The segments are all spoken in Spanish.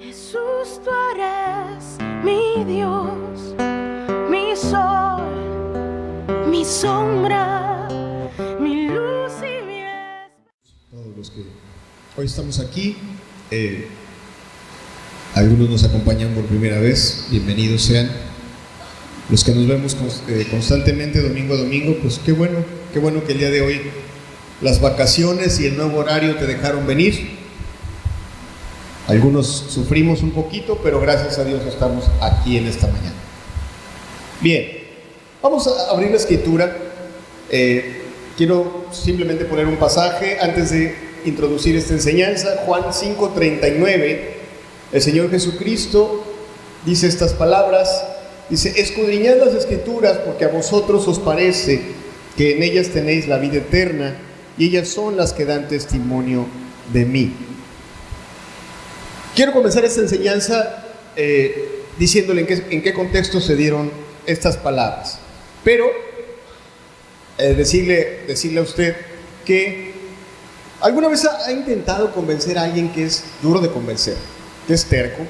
Jesús, tú eres mi Dios, mi sol, mi sombra, mi luz y mi esperanza. Todos los que hoy estamos aquí, algunos nos acompañan por primera vez, bienvenidos sean. Los que nos vemos constantemente domingo a domingo, pues qué bueno que el día de hoy las vacaciones y el nuevo horario te dejaron venir. Algunos sufrimos un poquito, pero gracias a Dios estamos aquí en esta mañana. Bien, vamos a abrir la escritura. Quiero simplemente poner un pasaje antes de introducir esta enseñanza. Juan 5:39, el Señor Jesucristo dice estas palabras, dice: escudriñad las escrituras, porque a vosotros os parece que en ellas tenéis la vida eterna, y ellas son las que dan testimonio de mí. Quiero comenzar esta enseñanza diciéndole en qué contexto se dieron estas palabras, pero decirle a usted que alguna vez ha intentado convencer a alguien que es duro de convencer, que es terco,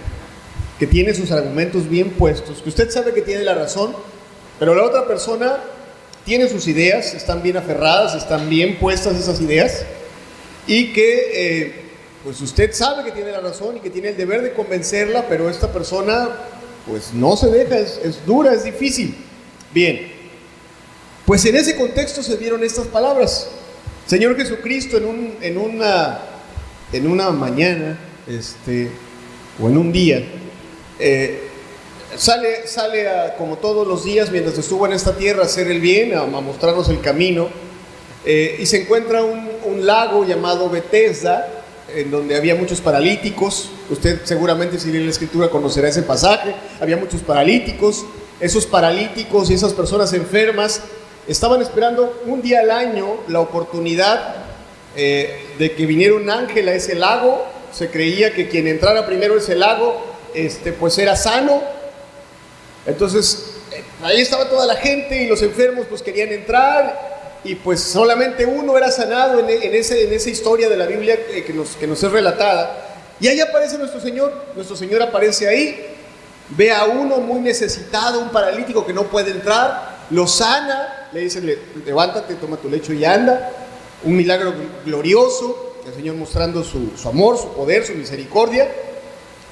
que tiene sus argumentos bien puestos, que usted sabe que tiene la razón, pero la otra persona tiene sus ideas, están bien aferradas, están bien puestas esas ideas, y que pues usted sabe que tiene la razón y que tiene el deber de convencerla, pero esta persona pues no se deja, es dura, es difícil. Bien, pues en ese contexto se dieron estas palabras. Señor Jesucristo en una mañana o en un día sale como todos los días mientras estuvo en esta tierra a hacer el bien, a mostrarnos el camino, y se encuentra un lago llamado Betesda, en donde había muchos paralíticos. Usted seguramente, si lee la escritura, conocerá ese pasaje. Había muchos paralíticos. Esos paralíticos y esas personas enfermas estaban esperando un día al año la oportunidad de que viniera un ángel a ese lago. Se creía que quien entrara primero a ese lago pues era sano. Entonces ahí estaba toda la gente y los enfermos pues querían entrar, y pues solamente uno era sanado en esa historia de la Biblia que nos es relatada. Y ahí aparece nuestro Señor aparece ahí, ve a uno muy necesitado, un paralítico que no puede entrar, lo sana, le dice: levántate, toma tu lecho y anda. Un milagro glorioso, el Señor mostrando su amor, su poder, su misericordia.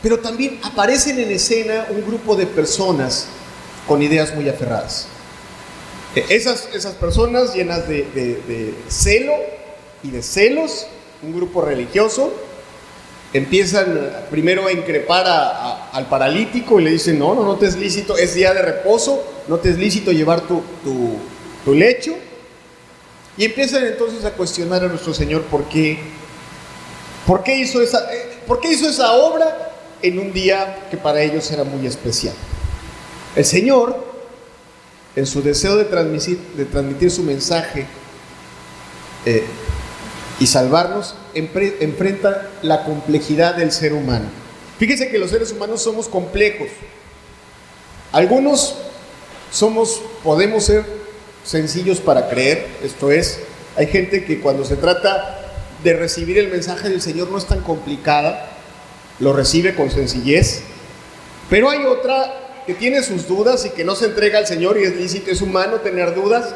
Pero también aparecen en escena un grupo de personas con ideas muy aferradas. Esas personas llenas de celo y de celos, un grupo religioso, empiezan primero a increpar al paralítico y le dicen: no te es lícito, es día de reposo, no te es lícito llevar tu lecho. Y empiezan entonces a cuestionar a nuestro Señor por qué hizo esa obra en un día que para ellos era muy especial. El Señor, en su deseo de transmitir su mensaje y salvarnos, enfrenta la complejidad del ser humano. Fíjese que los seres humanos somos complejos. Algunos podemos ser sencillos para creer, esto es, hay gente que cuando se trata de recibir el mensaje del Señor no es tan complicada, lo recibe con sencillez, pero hay otra que tiene sus dudas y que no se entrega al Señor, y es lícito, es humano tener dudas,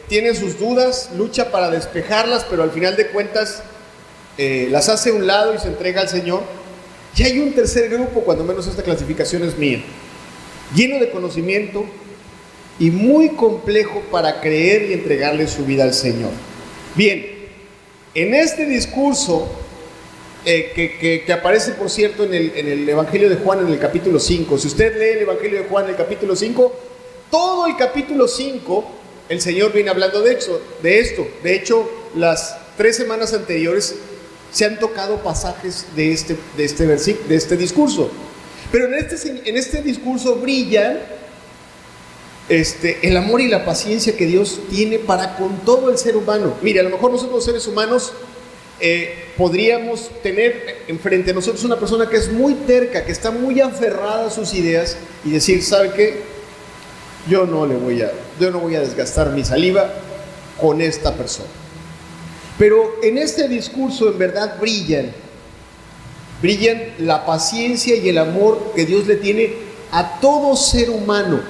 tiene sus dudas, lucha para despejarlas, pero al final de cuentas las hace a un lado y se entrega al Señor. Y hay un tercer grupo, cuando menos esta clasificación es mía, lleno de conocimiento y muy complejo para creer y entregarle su vida al Señor. Bien, en este discurso que aparece, por cierto, en el Evangelio de Juan, en el capítulo 5. Si usted lee el Evangelio de Juan, en el capítulo 5, todo el capítulo 5, el Señor viene hablando de esto. De hecho, las 3 semanas anteriores se han tocado pasajes de este discurso. Pero en este discurso brillan el amor y la paciencia que Dios tiene para con todo el ser humano. Mire, a lo mejor nosotros los seres humanos podríamos tener enfrente a nosotros una persona que es muy terca, que está muy aferrada a sus ideas, y decir: ¿sabe qué? Yo no voy a desgastar mi saliva con esta persona. Pero en este discurso en verdad brillan brillan la paciencia y el amor que Dios le tiene a todo ser humano,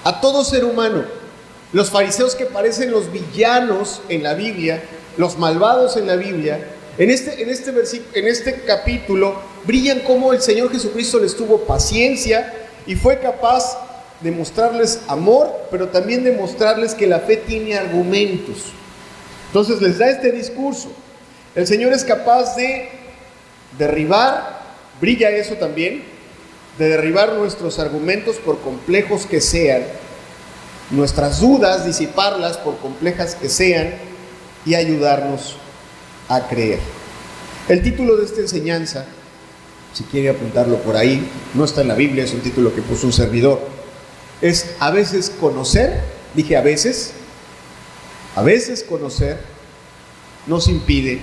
a todo ser humano. Los fariseos, que parecen los villanos en la Biblia, los malvados en la Biblia, en este capítulo brillan como el Señor Jesucristo les tuvo paciencia y fue capaz de mostrarles amor, pero también de mostrarles que la fe tiene argumentos. Entonces les da este discurso. El Señor es capaz de derribar, brilla eso también, de derribar nuestros argumentos por complejos que sean, nuestras dudas, disiparlas por complejas que sean, y ayudarnos a creer. El título de esta enseñanza, si quiere apuntarlo por ahí, no está en la Biblia, es un título que puso un servidor, es a veces conocer, dije a veces conocer nos impide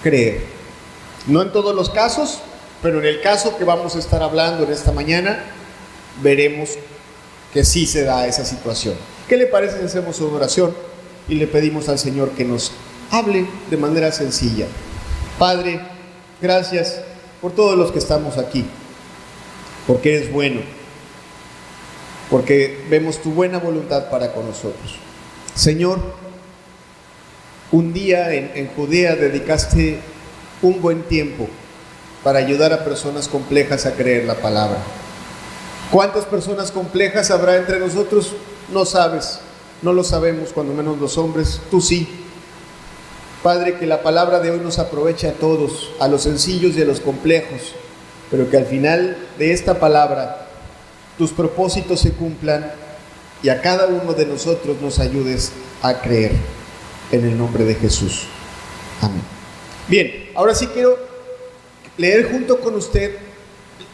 creer. No en todos los casos, pero en el caso que vamos a estar hablando en esta mañana, veremos que sí se da esa situación. ¿Qué le parece si hacemos una oración y le pedimos al Señor que nos hable de manera sencilla? Padre, gracias por todos los que estamos aquí, porque eres bueno, porque vemos tu buena voluntad para con nosotros. Señor, un día en Judea dedicaste un buen tiempo para ayudar a personas complejas a creer la palabra. ¿Cuántas personas complejas habrá entre nosotros? No sabes, no lo sabemos, cuando menos los hombres, tú sí. Padre, que la palabra de hoy nos aproveche a todos, a los sencillos y a los complejos, pero que al final de esta palabra tus propósitos se cumplan y a cada uno de nosotros nos ayudes a creer, en el nombre de Jesús. Amén. Bien, ahora sí quiero leer junto con usted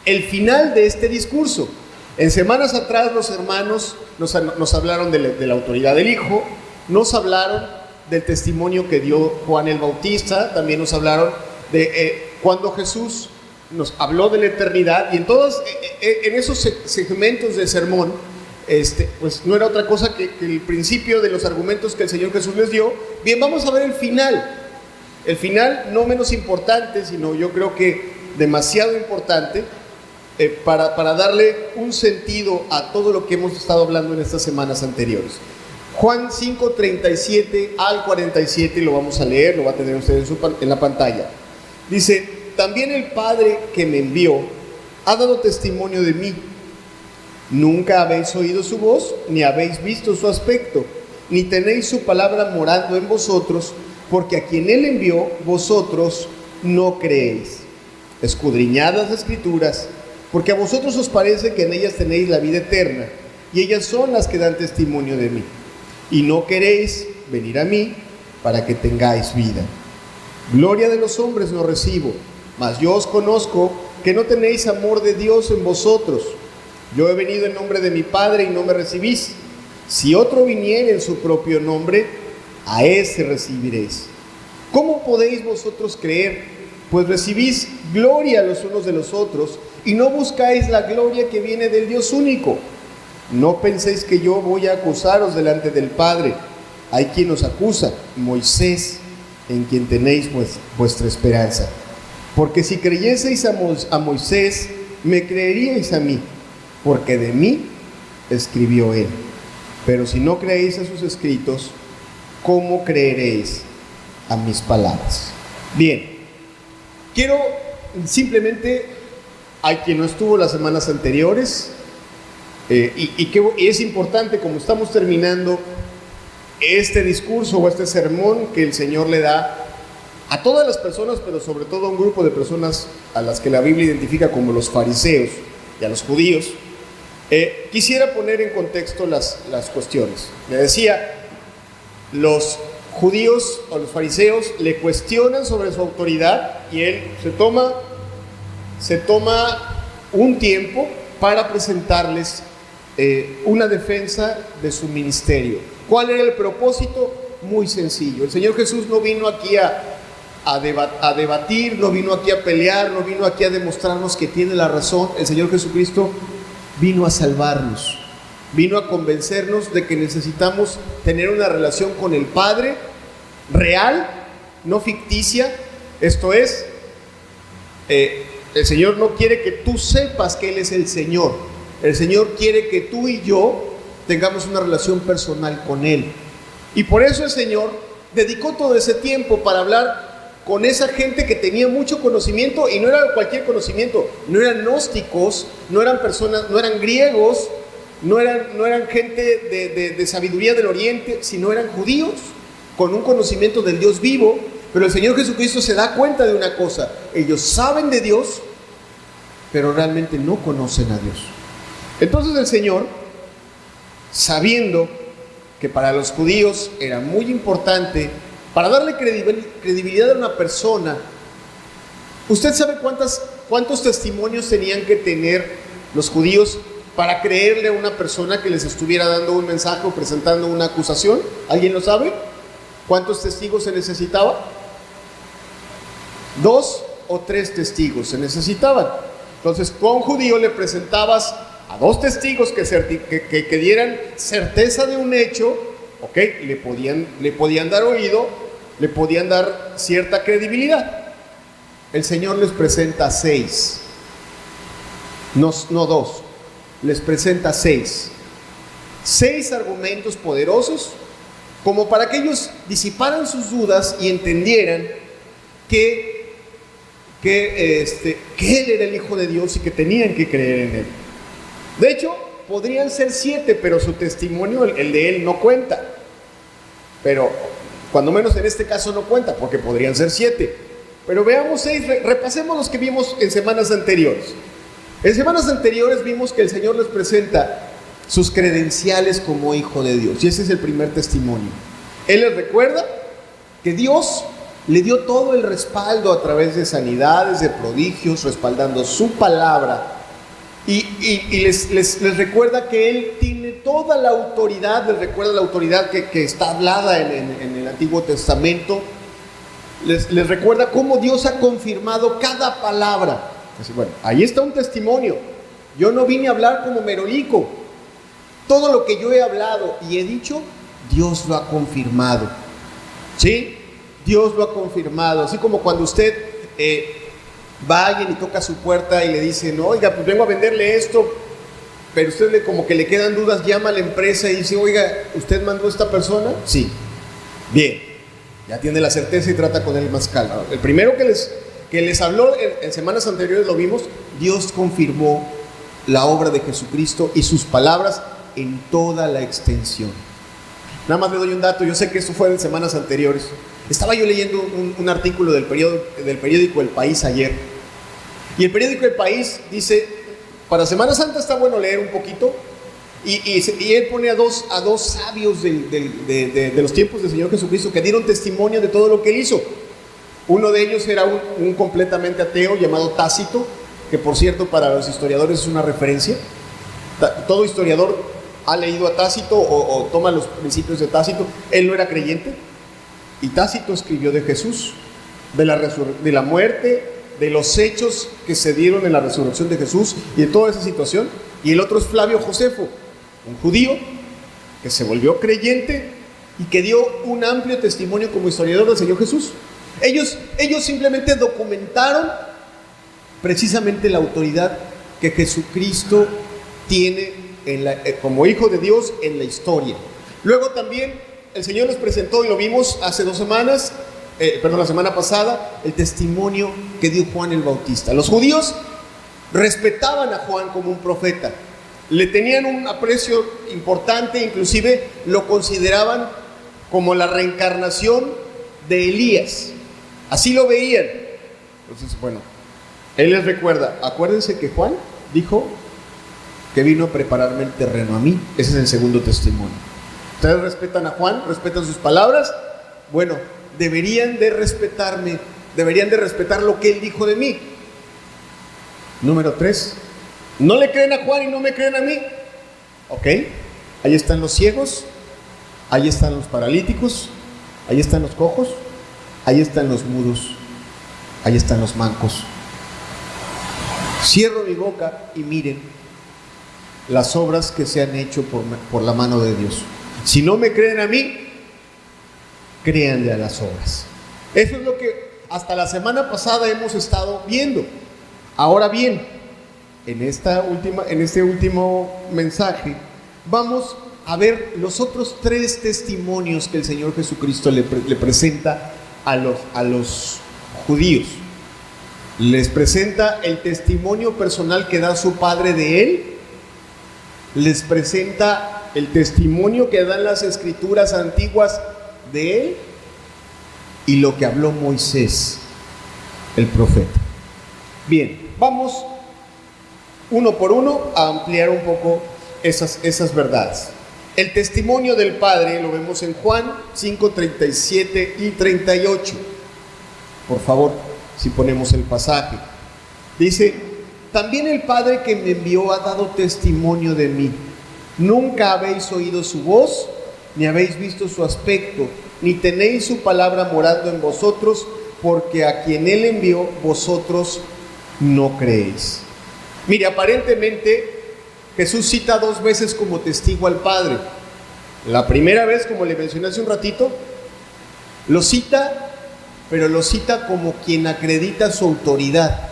el final de este discurso. En semanas atrás los hermanos nos hablaron de la autoridad del Hijo, nos hablaron del testimonio que dio Juan el Bautista, también nos hablaron de cuando Jesús nos habló de la eternidad, y en esos segmentos del sermón, pues no era otra cosa que el principio de los argumentos que el Señor Jesús les dio. Bien, vamos a ver el final no menos importante, sino yo creo que demasiado importante, para darle un sentido a todo lo que hemos estado hablando en estas semanas anteriores. Juan 5:37 al 47, lo vamos a leer, lo va a tener usted en la pantalla. Dice: también el Padre que me envió ha dado testimonio de mí. Nunca habéis oído su voz, ni habéis visto su aspecto, ni tenéis su palabra morando en vosotros, porque a quien él envió, vosotros no creéis. Escudriñad las Escrituras, porque a vosotros os parece que en ellas tenéis la vida eterna, y ellas son las que dan testimonio de mí. Y no queréis venir a mí para que tengáis vida. Gloria de los hombres no recibo, mas yo os conozco que no tenéis amor de Dios en vosotros. Yo he venido en nombre de mi Padre y no me recibís. Si otro viniere en su propio nombre, a ese recibiréis. ¿Cómo podéis vosotros creer? Pues recibís gloria los unos de los otros y no buscáis la gloria que viene del Dios único. No penséis que yo voy a acusaros delante del Padre. Hay quien os acusa, Moisés, en quien tenéis vuestra esperanza. Porque si creyeseis a Moisés, me creeríais a mí, porque de mí escribió él. Pero si no creéis a sus escritos, ¿cómo creeréis a mis palabras? Bien, quiero simplemente, hay quien no estuvo las semanas anteriores, y es importante, como estamos terminando este discurso o este sermón que el Señor le da a todas las personas, pero sobre todo a un grupo de personas a las que la Biblia identifica como los fariseos y a los judíos, quisiera poner en contexto las cuestiones. Le decía, los judíos o los fariseos le cuestionan sobre su autoridad y él se toma un tiempo para presentarles una defensa de su ministerio. ¿Cuál era el propósito? Muy sencillo. El Señor Jesús no vino aquí a debatir, no vino aquí a pelear, no vino aquí a demostrarnos que tiene la razón. El Señor Jesucristo vino a salvarnos, vino a convencernos de que necesitamos tener una relación con el Padre real, no ficticia. Esto es, El Señor no quiere que tú sepas que Él es el Señor. El Señor quiere que tú y yo tengamos una relación personal con Él. Y por eso el Señor dedicó todo ese tiempo para hablar con esa gente que tenía mucho conocimiento, y no era cualquier conocimiento, no eran gnósticos, no eran personas, no eran griegos, no eran gente de sabiduría del Oriente, sino eran judíos con un conocimiento del Dios vivo. Pero el Señor Jesucristo se da cuenta de una cosa: ellos saben de Dios, pero realmente no conocen a Dios. Entonces el Señor, sabiendo que para los judíos era muy importante, para darle credibilidad a una persona, ¿usted sabe cuántos testimonios tenían que tener los judíos para creerle a una persona que les estuviera dando un mensaje o presentando una acusación? ¿Alguien lo sabe? ¿Cuántos testigos se necesitaba? 2 o 3 testigos se necesitaban. Entonces, con judío le presentabas a 2 testigos que dieran certeza de un hecho, ¿ok? Le podían dar oído, le podían dar cierta credibilidad. El Señor les presenta 6, no 2, les presenta 6 argumentos poderosos, como para que ellos disiparan sus dudas y entendieran que Él era el Hijo de Dios y que tenían que creer en Él. De hecho, podrían ser 7, pero su testimonio, el de Él, no cuenta. Pero, cuando menos en este caso no cuenta, porque podrían ser 7. Pero veamos 6, repasemos los que vimos en semanas anteriores. En semanas anteriores vimos que el Señor les presenta sus credenciales como Hijo de Dios, y ese es el primer testimonio. Él les recuerda que Dios le dio todo el respaldo a través de sanidades, de prodigios, respaldando su palabra. Y les recuerda que Él tiene toda la autoridad. Les recuerda la autoridad que está hablada en el Antiguo Testamento. Les recuerda cómo Dios ha confirmado cada palabra. Así, bueno, ahí está un testimonio. Yo no vine a hablar como merolico. Todo lo que yo he hablado y he dicho, Dios lo ha confirmado. ¿Sí? Dios lo ha confirmado. Así como cuando usted va a alguien y toca su puerta y le dice: no, oiga, pues vengo a venderle esto, pero usted como que le quedan dudas, llama a la empresa y dice: oiga, ¿usted mandó a esta persona? Sí. Bien, ya tiene la certeza y trata con él más calma. El primero que les habló en semanas anteriores, lo vimos, Dios confirmó la obra de Jesucristo y sus palabras en toda la extensión. Nada más le doy un dato. Yo sé que esto fue en semanas anteriores. Estaba yo leyendo un artículo del periódico El País ayer, y el periódico El País dice: para Semana Santa está bueno leer un poquito, y él pone a dos sabios de los tiempos del Señor Jesucristo que dieron testimonio de todo lo que Él hizo. Uno de ellos era un completamente ateo llamado Tácito, que por cierto para los historiadores es una referencia. Todo historiador ha leído a Tácito o toma los principios de Tácito. Él no era creyente, y Tácito escribió de Jesús, de la muerte, de los hechos que se dieron en la resurrección de Jesús y de toda esa situación. Y el otro es Flavio Josefo, un judío que se volvió creyente y que dio un amplio testimonio como historiador del Señor Jesús. Ellos simplemente documentaron precisamente la autoridad que Jesucristo tiene como Hijo de Dios en la historia. Luego también el Señor les presentó, y lo vimos hace 2 semanas, la semana pasada, el testimonio que dio Juan el Bautista. Los judíos respetaban a Juan como un profeta, le tenían un aprecio importante, inclusive lo consideraban como la reencarnación de Elías. Así lo veían. Entonces, bueno, Él les recuerda: acuérdense que Juan dijo que vino a prepararme el terreno a mí. Ese es el segundo testimonio. Ustedes respetan a Juan, respetan sus palabras. Bueno, deberían de respetarme, deberían de respetar lo que Él dijo de mí. Número 3, ¿no le creen a Juan y no me creen a mí? Ok, ahí están los ciegos, ahí están los paralíticos, ahí están los cojos, ahí están los mudos, ahí están los mancos. Cierro mi boca y miren las obras que se han hecho por la mano de Dios. Si no me creen a mí, créanle a las obras. Eso es hasta la semana pasada hemos estado viendo. Ahora bien, en este último mensaje vamos a ver los otros 3 testimonios que el Señor Jesucristo le presenta a los judíos. Les presenta el testimonio personal que da su Padre de Él, les presenta el testimonio que dan las Escrituras antiguas de Él y lo que habló Moisés, el profeta. Bien, vamos uno por uno a ampliar un poco esas verdades. El testimonio del Padre lo vemos en Juan 5, 37 y 38. Por favor, si ponemos el pasaje. Dice: también el Padre que me envió ha dado testimonio de mí. Nunca habéis oído su voz, ni habéis visto su aspecto, ni tenéis su palabra morando en vosotros, porque a quien Él envió, vosotros no creéis. Mire, aparentemente Jesús cita 2 veces como testigo al Padre. La primera vez, como le mencioné hace un ratito, lo cita, pero lo cita como quien acredita su autoridad.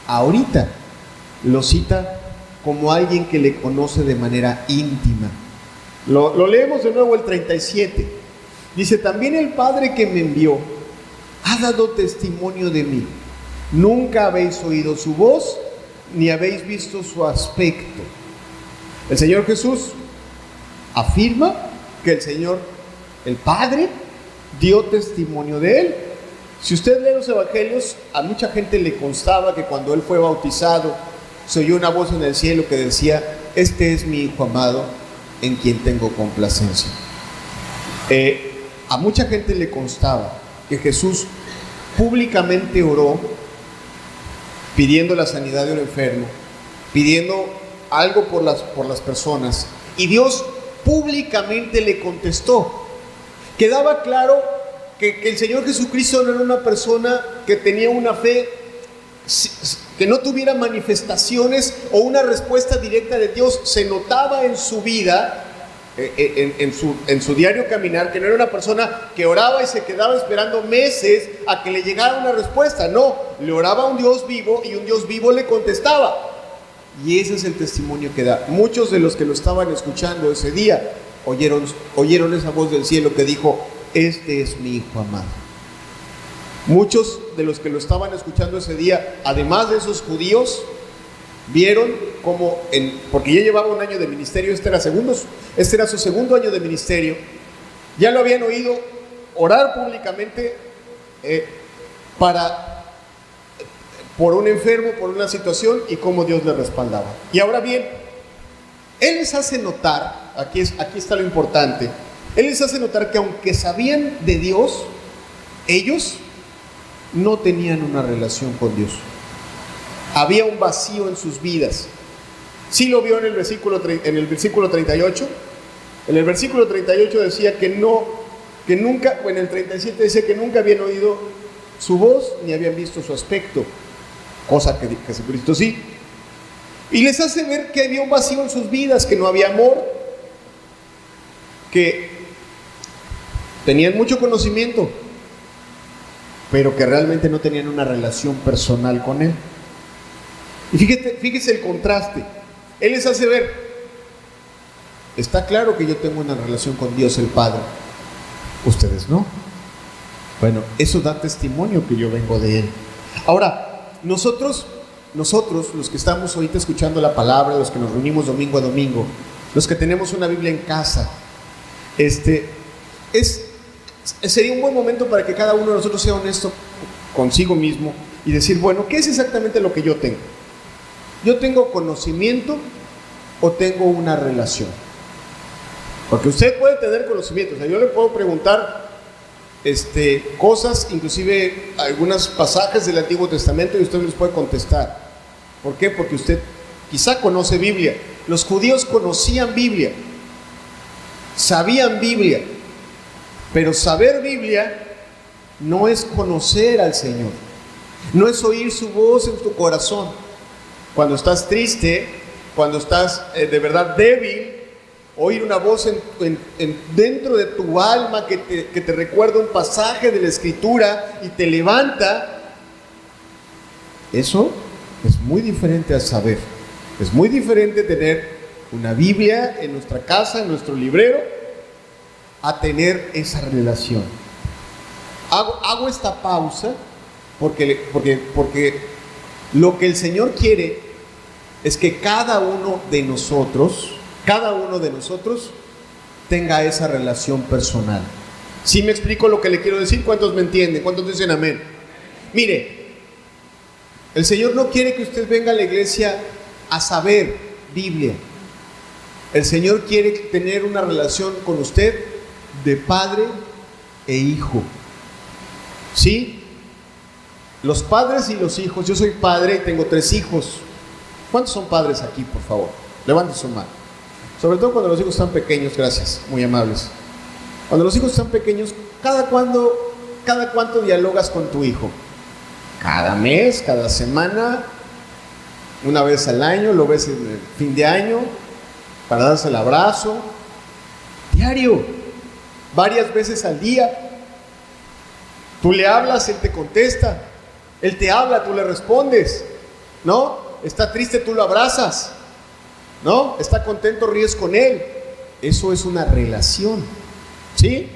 Ahorita lo cita como alguien que le conoce de manera íntima. Lo leemos de nuevo el 37. Dice: también el Padre que me envió ha dado testimonio de mí. Nunca habéis oído su voz, ni habéis visto su aspecto. El Señor Jesús afirma que el Padre, dio testimonio de Él. Si usted lee los evangelios, a mucha gente le constaba que cuando Él fue bautizado, se oyó una voz en el cielo que decía: este es mi Hijo amado, en quien tengo complacencia. A mucha gente le constaba que Jesús públicamente oró pidiendo la sanidad de un enfermo, pidiendo algo por las personas, y Dios públicamente le contestó. Quedaba claro que el Señor Jesucristo no era una persona que tenía una fe que no tuviera manifestaciones o una respuesta directa de Dios. Se notaba en su vida, en su diario caminar, que no era una persona que oraba y se quedaba esperando meses a que le llegara una respuesta. No, le oraba a un Dios vivo y un Dios vivo le contestaba. Y ese es el testimonio que da. Muchos de los que lo estaban escuchando ese día oyeron esa voz del cielo que dijo: este es mi Hijo amado. Muchos de los que lo estaban escuchando ese día, además de esos judíos, vieron como, porque ya llevaba un año de ministerio, este era su segundo año de ministerio, ya lo habían oído orar públicamente por un enfermo, por una situación, y cómo Dios le respaldaba. Y ahora bien, Él les hace notar, aquí está lo importante, Él les hace notar que aunque sabían de Dios, ellos no tenían una relación con Dios. Había un vacío en sus vidas. Sí lo vio en el versículo 38. En el versículo 38 decía que nunca, o en el 37 decía que nunca habían oído su voz ni habían visto su aspecto, cosa que Jesucristo sí. Y les hace ver que había un vacío en sus vidas, que no había amor, que tenían mucho conocimiento, pero que realmente no tenían una relación personal con Él. Y fíjese el contraste. Él les hace ver: está claro que yo tengo una relación con Dios el Padre, ustedes no. Bueno, eso da testimonio que yo vengo de Él. Ahora, nosotros los que estamos ahorita escuchando la palabra, los que nos reunimos domingo a domingo, los que tenemos una Biblia en casa, sería un buen momento para que cada uno de nosotros sea honesto consigo mismo y decir: bueno, ¿qué es exactamente lo que yo tengo? ¿Yo tengo conocimiento o tengo una relación? Porque usted puede tener conocimiento. O sea, yo le puedo preguntar cosas, inclusive algunos pasajes del Antiguo Testamento, y usted les puede contestar. ¿Por qué? Porque usted quizá conoce Biblia. Los judíos conocían Biblia, sabían Biblia, pero saber Biblia no es conocer al Señor, no es oír su voz en tu corazón. Cuando estás triste, cuando estás de verdad débil, oír una voz dentro de tu alma que te recuerda un pasaje de la Escritura y te levanta. Eso es muy diferente a saber. Es muy diferente tener una Biblia en nuestra casa, en nuestro librero, a tener esa relación. Hago esta pausa porque lo que el Señor quiere es que cada uno de nosotros tenga esa relación personal. ¿Sí me explico lo que le quiero decir? ¿Cuántos me entienden? ¿Cuántos dicen amén? Mire, el Señor no quiere que usted venga a la iglesia a saber Biblia. El Señor quiere tener una relación con usted de padre e hijo. ¿Sí? Los padres y los hijos. Yo soy padre y tengo 3 hijos. ¿Cuántos son padres aquí, por favor? Levanten su mano. Sobre todo cuando los hijos están pequeños, gracias, muy amables. Cuando los hijos están pequeños, ¿cada cuánto dialogas con tu hijo? Cada mes, cada semana, una vez al año, lo ves en el fin de año, para darse el abrazo, diario, varias veces al día. Tú le hablas, él te contesta, él te habla, tú le respondes, ¿no? Está triste, tú lo abrazas, ¿no? Está contento, ríes con él. Eso es una relación, ¿sí?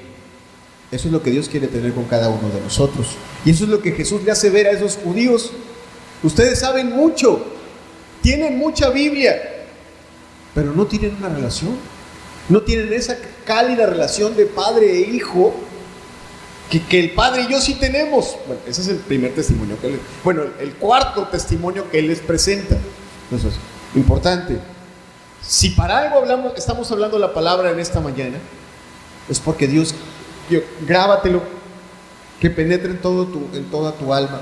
Eso es lo que Dios quiere tener con cada uno de nosotros. Y eso es lo que Jesús le hace ver a esos judíos. Ustedes saben mucho, tienen mucha Biblia, pero no tienen una relación. No tienen esa cálida relación de padre e hijo que el padre y yo sí tenemos. Bueno, ese es el primer testimonio que el cuarto testimonio que él les presenta. Entonces, importante. Si para algo estamos hablando la palabra en esta mañana, es porque Dios, grábatelo, que penetre en toda tu alma.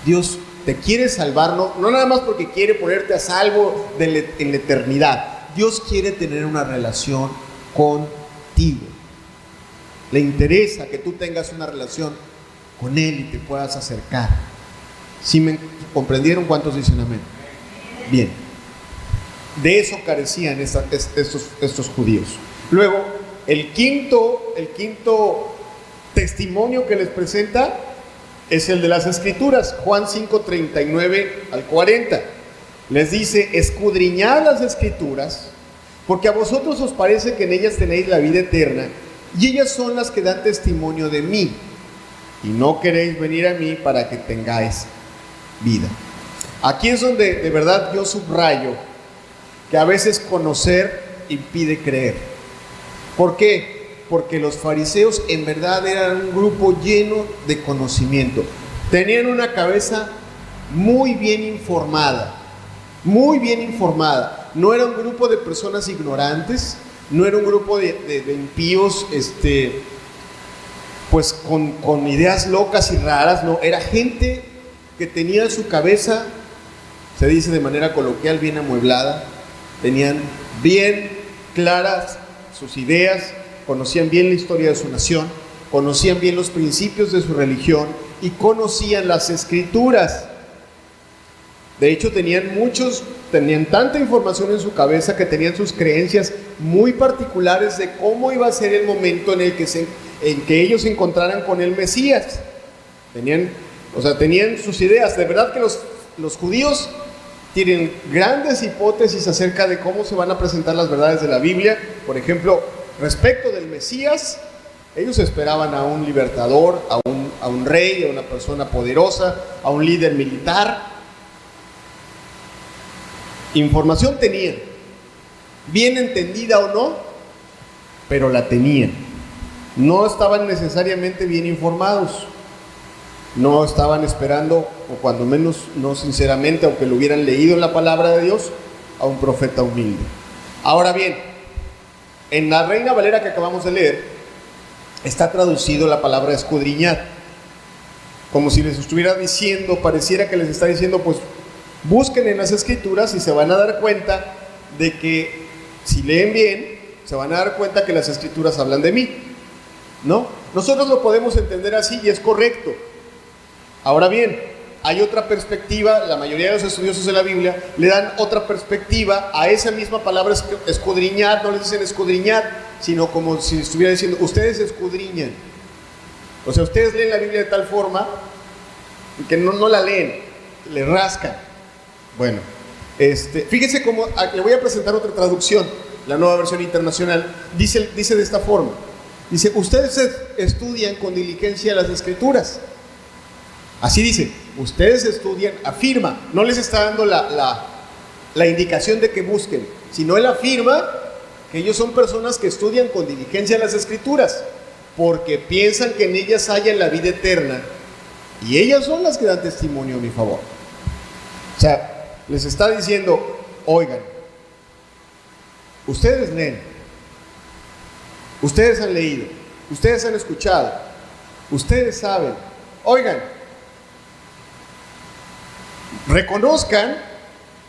Dios te quiere salvar, no nada más porque quiere ponerte a salvo en la eternidad. Dios quiere tener una relación contigo. Le interesa que tú tengas una relación con Él y te puedas acercar. ¿Sí me comprendieron? ¿Cuántos dicen amén? Bien. De eso carecían estos judíos. Luego, el quinto testimonio que les presenta es el de las Escrituras. Juan 5:39 al 40. Les dice: escudriñad las Escrituras, porque a vosotros os parece que en ellas tenéis la vida eterna, y ellas son las que dan testimonio de mí, y no queréis venir a mí para que tengáis vida. Aquí es donde de verdad yo subrayo que a veces conocer impide creer. ¿Por qué? Porque los fariseos en verdad eran un grupo lleno de conocimiento. Tenían una cabeza muy bien informada. Muy bien informada. No era un grupo de personas ignorantes, no era un grupo de impíos, pues con ideas locas y raras, no, era gente que tenía su cabeza, se dice de manera coloquial, bien amueblada, tenían bien claras sus ideas, conocían bien la historia de su nación, conocían bien los principios de su religión y conocían las Escrituras. De hecho, tenían tanta información en su cabeza que tenían sus creencias muy particulares de cómo iba a ser el momento en que ellos se encontraran con el Mesías. Tenían sus ideas. De verdad que los judíos tienen grandes hipótesis acerca de cómo se van a presentar las verdades de la Biblia. Por ejemplo, respecto del Mesías, ellos esperaban a un libertador, a un rey, a una persona poderosa, a un líder militar. Información tenían, bien entendida o no, pero la tenían. No estaban necesariamente bien informados, no estaban esperando, o cuando menos no sinceramente, aunque lo hubieran leído en la palabra de Dios, a un profeta humilde. Ahora bien, en la Reina Valera que acabamos de leer, está traducido la palabra escudriñar, como si les estuviera diciendo, pareciera que les está diciendo, pues busquen en las Escrituras y se van a dar cuenta de que, si leen bien, se van a dar cuenta que las Escrituras hablan de mí, ¿no? Nosotros lo podemos entender así y es correcto. Ahora bien, hay otra perspectiva, la mayoría de los estudiosos de la Biblia le dan otra perspectiva a esa misma palabra escudriñar. No les dicen escudriñar, sino como si estuviera diciendo, ustedes escudriñan. O sea, ustedes leen la Biblia de tal forma que no la leen, le rascan. Bueno, fíjense cómo, le voy a presentar otra traducción, la Nueva Versión Internacional, dice de esta forma. Dice, ustedes estudian con diligencia las Escrituras. Así dice, ustedes estudian, afirma, no les está dando la indicación de que busquen, sino él afirma que ellos son personas que estudian con diligencia las Escrituras, porque piensan que en ellas hallan la vida eterna, y ellas son las que dan testimonio a mi favor. O sea, les está diciendo, oigan, ustedes leen, ustedes han leído, ustedes han escuchado, ustedes saben, oigan, reconozcan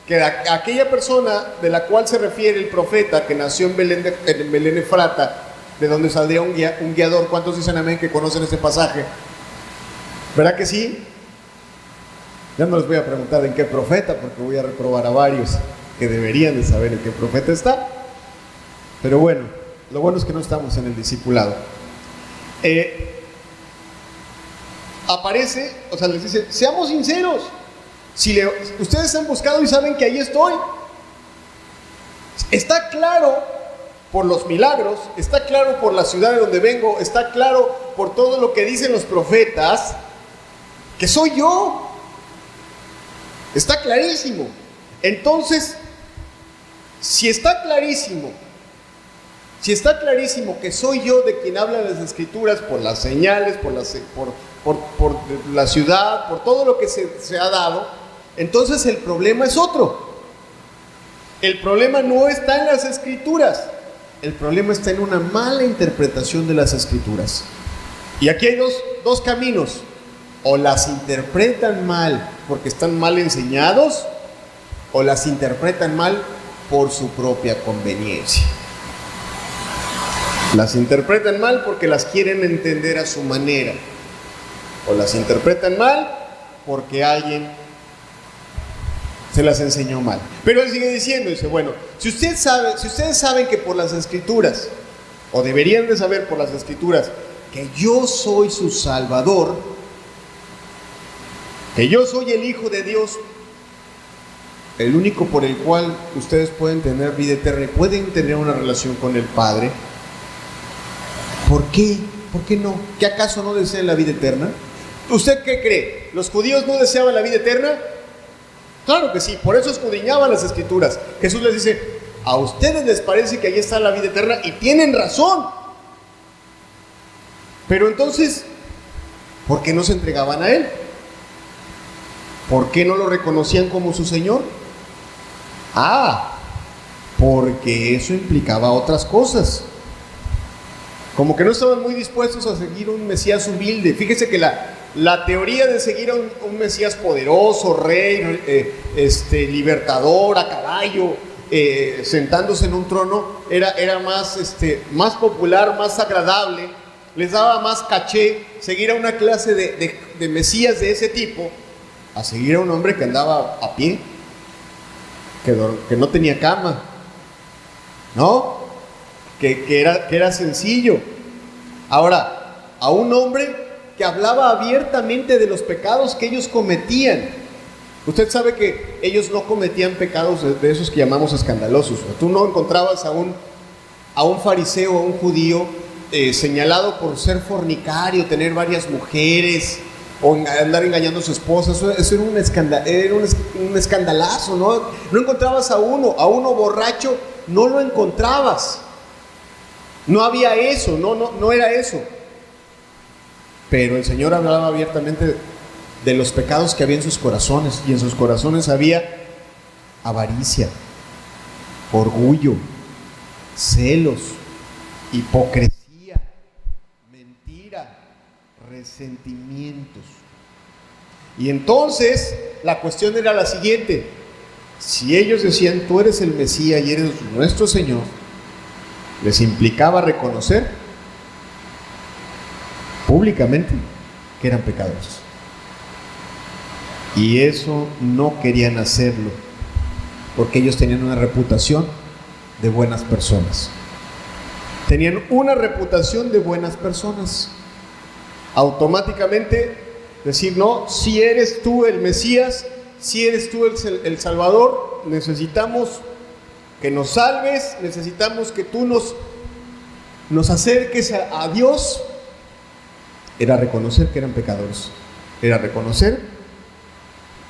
que aquella persona de la cual se refiere el profeta que nació en Belén Efrata, de donde saldría un guiador. ¿Cuántos dicen amén que conocen este pasaje? ¿Verdad que sí? Ya no les voy a preguntar en qué profeta, porque voy a reprobar a varios que deberían de saber en qué profeta está. Pero bueno, lo bueno es que no estamos en el discipulado. Aparece, o sea, les dice, seamos sinceros. Ustedes han buscado y saben que ahí estoy. Está claro por los milagros, está claro por la ciudad de donde vengo, está claro por todo lo que dicen los profetas, que soy yo. Está clarísimo. Entonces, si está clarísimo que soy yo de quien habla las Escrituras, por las señales, por la ciudad, por todo lo que se ha dado, entonces el problema es otro. El problema no está en las Escrituras, el problema está en una mala interpretación de las Escrituras. Y aquí hay dos caminos: o las interpretan mal porque están mal enseñados, o las interpretan mal por su propia conveniencia. Las interpretan mal porque las quieren entender a su manera, o las interpretan mal porque alguien se las enseñó mal. Pero él sigue diciendo, dice, bueno, si ustedes saben que por las Escrituras, o deberían de saber por las Escrituras, que yo soy su Salvador, que yo soy el Hijo de Dios, el único por el cual ustedes pueden tener vida eterna y pueden tener una relación con el Padre, ¿por qué? ¿Por qué no? ¿Qué acaso no desean la vida eterna? ¿Usted qué cree? ¿Los judíos no deseaban la vida eterna? Claro que sí, por eso escudriñaban las Escrituras. Jesús les dice, a ustedes les parece que ahí está la vida eterna y tienen razón. Pero entonces, ¿por qué no se entregaban a Él? ¿Por qué no lo reconocían como su Señor? Porque eso implicaba otras cosas. Como que no estaban muy dispuestos a seguir un Mesías humilde. Fíjese que la teoría de seguir a un Mesías poderoso, rey, libertador, a caballo, sentándose en un trono, era más popular, más agradable, les daba más caché seguir a una clase de Mesías de ese tipo, a seguir a un hombre que andaba a pie, que no tenía cama, ¿no? Que era sencillo. Ahora, a un hombre que hablaba abiertamente de los pecados que ellos cometían. Usted sabe que ellos no cometían pecados de esos que llamamos escandalosos. Tú no encontrabas a un fariseo, a un judío señalado por ser fornicario, tener varias mujeres o andar engañando a su esposa. Eso era un escandalazo, ¿no? No encontrabas a uno borracho, no lo encontrabas. No había eso, no era eso. Pero el Señor hablaba abiertamente de los pecados que había en sus corazones, y en sus corazones había avaricia, orgullo, celos, hipocresía, mentira, resentimientos. Y entonces la cuestión era la siguiente: si ellos decían, tú eres el Mesías y eres nuestro Señor, les implicaba reconocer públicamente que eran pecadores. Y eso no querían hacerlo, porque ellos tenían una reputación de buenas personas. Tenían una reputación de buenas personas. Automáticamente decir, no, si eres tú el Mesías, si eres tú el Salvador, necesitamos que nos salves, necesitamos que tú nos acerques a Dios. Era reconocer que eran pecadores, era reconocer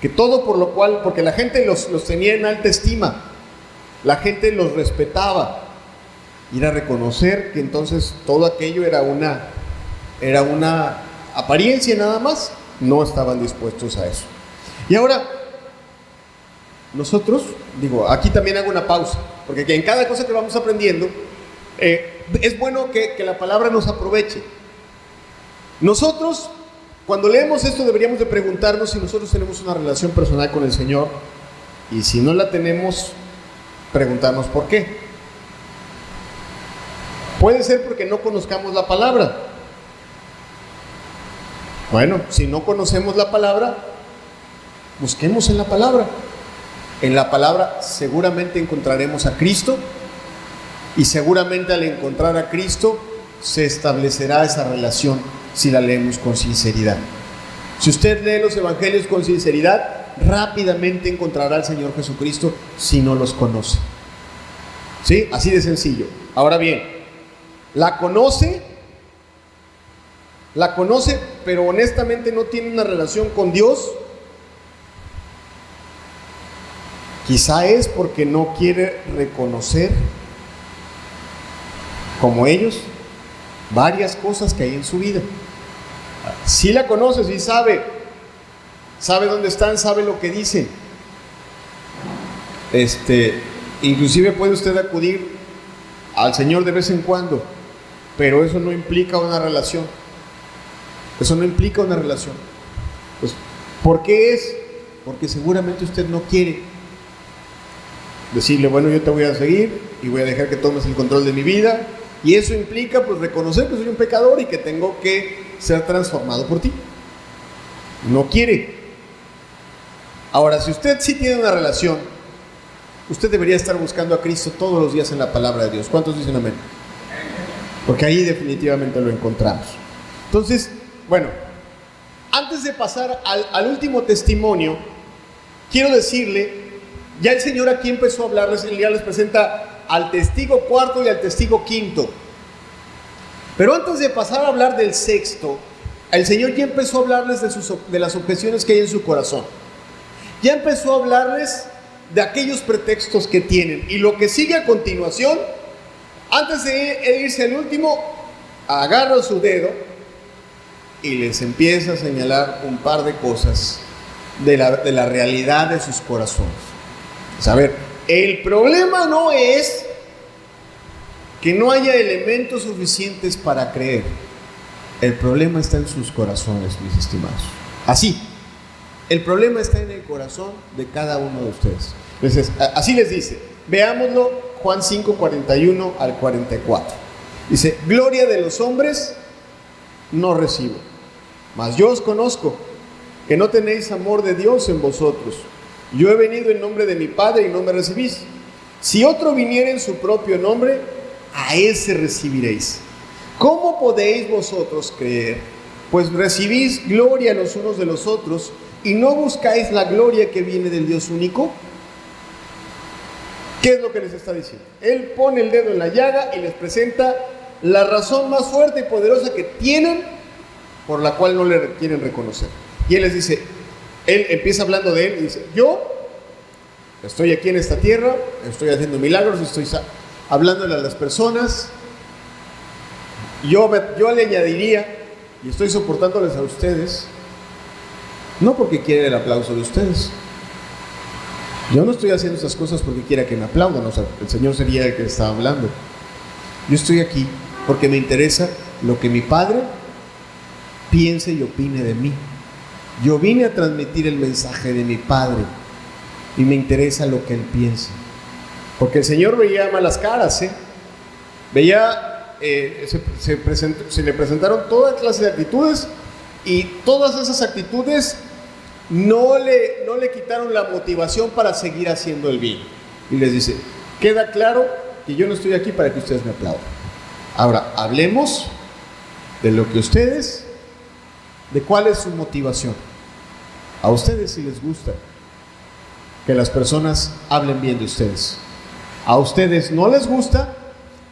que todo por lo cual, porque la gente los tenía en alta estima, la gente los respetaba, y era reconocer que entonces todo aquello era una apariencia nada más, no estaban dispuestos a eso. Y ahora, nosotros, aquí también hago una pausa, porque en cada cosa que vamos aprendiendo, es bueno que la palabra nos aproveche. Nosotros, cuando leemos esto, deberíamos de preguntarnos si nosotros tenemos una relación personal con el Señor, y si no la tenemos, preguntarnos por qué. Puede ser porque no conozcamos la palabra. Bueno, si no conocemos la palabra, busquemos en la palabra. En la palabra seguramente encontraremos a Cristo, y seguramente al encontrar a Cristo se establecerá esa relación si la leemos con sinceridad. Si usted lee los evangelios con sinceridad, rápidamente encontrará al Señor Jesucristo si no los conoce. ¿Sí? Así de sencillo. Ahora bien, la conoce, pero honestamente no tiene una relación con Dios. Quizá es porque no quiere reconocer, como ellos, varias cosas que hay en su vida. Si la conoce, si sabe dónde están, sabe lo que dicen. Inclusive puede usted acudir al Señor de vez en cuando, pero eso no implica una relación. Eso no implica una relación. Pues, ¿por qué es? Porque seguramente usted no quiere decirle, bueno, yo te voy a seguir y voy a dejar que tomes el control de mi vida. Y eso implica, pues, reconocer que soy un pecador y que tengo que ser transformado por ti. No quiere. Ahora, si usted sí tiene una relación, usted debería estar buscando a Cristo todos los días en la palabra de Dios. ¿Cuántos dicen amén? Porque ahí definitivamente lo encontramos. Entonces, bueno, antes de pasar al último testimonio, quiero decirle, ya el Señor aquí empezó a hablarles, Él ya les presenta al testigo cuarto y al testigo quinto. Pero antes de pasar a hablar del sexto, el Señor ya empezó a hablarles de las objeciones que hay en su corazón. Ya empezó a hablarles de aquellos pretextos que tienen. Y lo que sigue a continuación, antes de irse al último, agarra su dedo y les empieza a señalar un par de cosas de la realidad de sus corazones. A ver, el problema no es que no haya elementos suficientes para creer. El problema está en sus corazones, mis estimados. Así, el problema está en el corazón de cada uno de ustedes. Entonces, así les dice, veámoslo, Juan 5, 41 al 44. Dice, gloria de los hombres no recibo, mas yo os conozco, que no tenéis amor de Dios en vosotros. Yo he venido en nombre de mi Padre y no me recibís. Si otro viniera en su propio nombre, a ese recibiréis. ¿Cómo podéis vosotros creer? Pues recibís gloria los unos de los otros y no buscáis la gloria que viene del Dios único. ¿Qué es lo que les está diciendo? Él pone el dedo en la llaga y les presenta la razón más fuerte y poderosa que tienen por la cual no le quieren reconocer. Y Él les dice, Él empieza hablando de Él y dice, yo estoy aquí en esta tierra, estoy haciendo milagros, estoy hablándole a las personas. Yo le añadiría, y estoy soportándoles a ustedes, no porque quiera el aplauso de ustedes. Yo no estoy haciendo esas cosas porque quiera que me aplaudan, o sea, el Señor sería el que estaba hablando. Yo estoy aquí porque me interesa lo que mi Padre piense y opine de mí. Yo vine a transmitir el mensaje de mi Padre y me interesa lo que Él piensa. Porque el Señor veía malas caras, veía, se le presentaron toda clase de actitudes, y todas esas actitudes no le quitaron la motivación para seguir haciendo el bien. Y les dice, queda claro que yo no estoy aquí para que ustedes me aplaudan. Ahora, hablemos de lo que ustedes, de cuál es su motivación. A ustedes sí les gusta que las personas hablen bien de ustedes. A ustedes no les gusta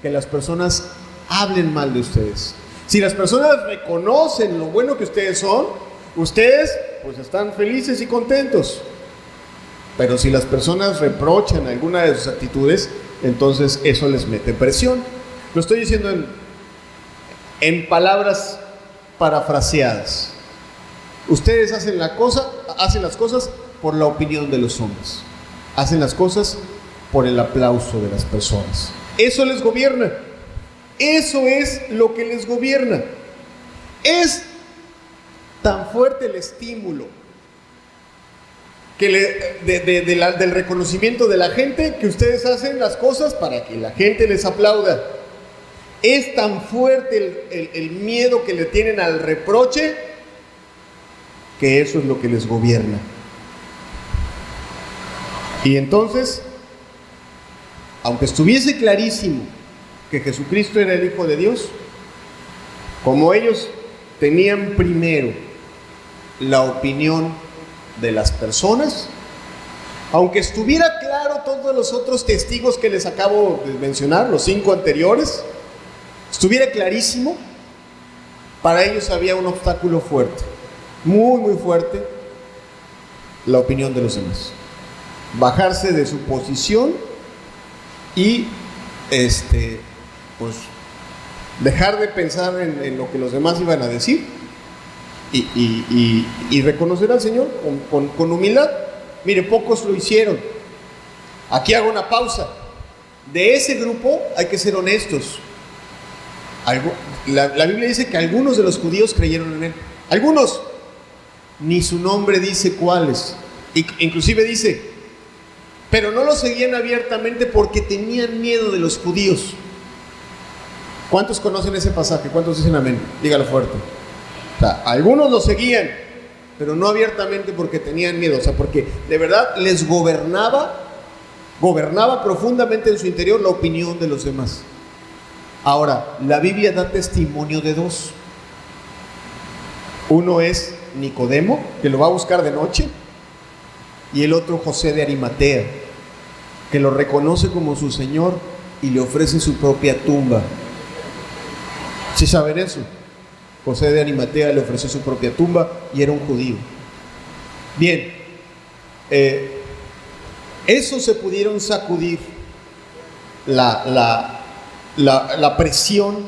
que las personas hablen mal de ustedes. Si las personas reconocen lo bueno que ustedes son, ustedes pues están felices y contentos. Pero si las personas reprochan alguna de sus actitudes, entonces eso les mete presión. Lo estoy diciendo en palabras parafraseadas. Ustedes hacen las cosas por la opinión de los hombres. Hacen las cosas por el aplauso de las personas. Eso les gobierna. Eso es lo que les gobierna. Es tan fuerte el estímulo que del reconocimiento de la gente, que ustedes hacen las cosas para que la gente les aplauda. Es tan fuerte el miedo que le tienen al reproche, que eso es lo que les gobierna. Y entonces, aunque estuviese clarísimo que Jesucristo era el Hijo de Dios, como ellos tenían primero la opinión de las personas, aunque estuviera claro todos los otros testigos que les acabo de mencionar, los 5 anteriores, estuviera clarísimo, para ellos había un obstáculo fuerte, muy muy fuerte: la opinión de los demás. Bajarse de su posición y pues dejar de pensar en lo que los demás iban a decir y reconocer al Señor con humildad. Mire, pocos lo hicieron. Aquí hago una pausa. De ese grupo hay que ser honestos. La Biblia dice que algunos de los judíos creyeron en él. Algunos, ni su nombre dice cuáles. Inclusive dice, pero no lo seguían abiertamente porque tenían miedo de los judíos. ¿Cuántos conocen ese pasaje? ¿Cuántos dicen amén? Dígalo fuerte. O sea, algunos lo seguían, pero no abiertamente porque tenían miedo. O sea, porque de verdad les gobernaba profundamente en su interior la opinión de los demás. Ahora, la Biblia da testimonio de 2. Uno es Nicodemo, que lo va a buscar de noche, y el otro José de Arimatea, que lo reconoce como su Señor y le ofrece su propia tumba. ¿Sí saben eso? José de Arimatea le ofreció su propia tumba y era un judío. Bien, eso se pudieron sacudir la presión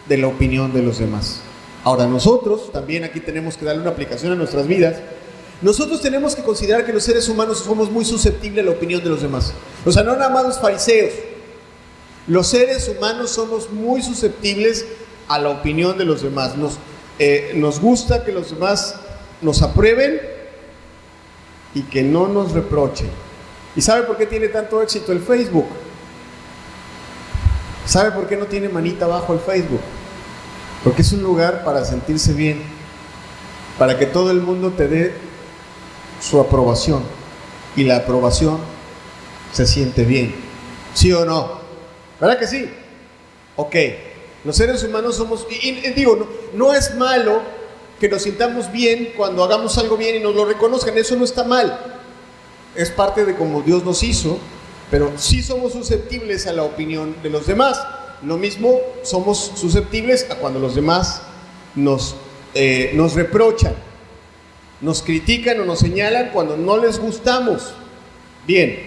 de la opinión de los demás. Ahora, nosotros también aquí tenemos que darle una aplicación a nuestras vidas. Nosotros tenemos que considerar que los seres humanos somos muy susceptibles a la opinión de los demás. O sea, no nada más los fariseos. Los seres humanos somos muy susceptibles a la opinión de los demás. Nos gusta que los demás nos aprueben y que no nos reprochen. ¿Y sabe por qué tiene tanto éxito el Facebook? ¿Sabe por qué no tiene manita abajo el Facebook? Porque es un lugar para sentirse bien, para que todo el mundo te dé su aprobación, y la aprobación se siente bien. ¿Sí o no? ¿Verdad que sí? Ok, los seres humanos somos, y digo, no es malo que nos sintamos bien cuando hagamos algo bien y nos lo reconozcan. Eso no está mal, es parte de cómo Dios nos hizo, pero sí somos susceptibles a la opinión de los demás. Lo mismo somos susceptibles a cuando los demás nos reprochan, nos critican o nos señalan cuando no les gustamos. Bien,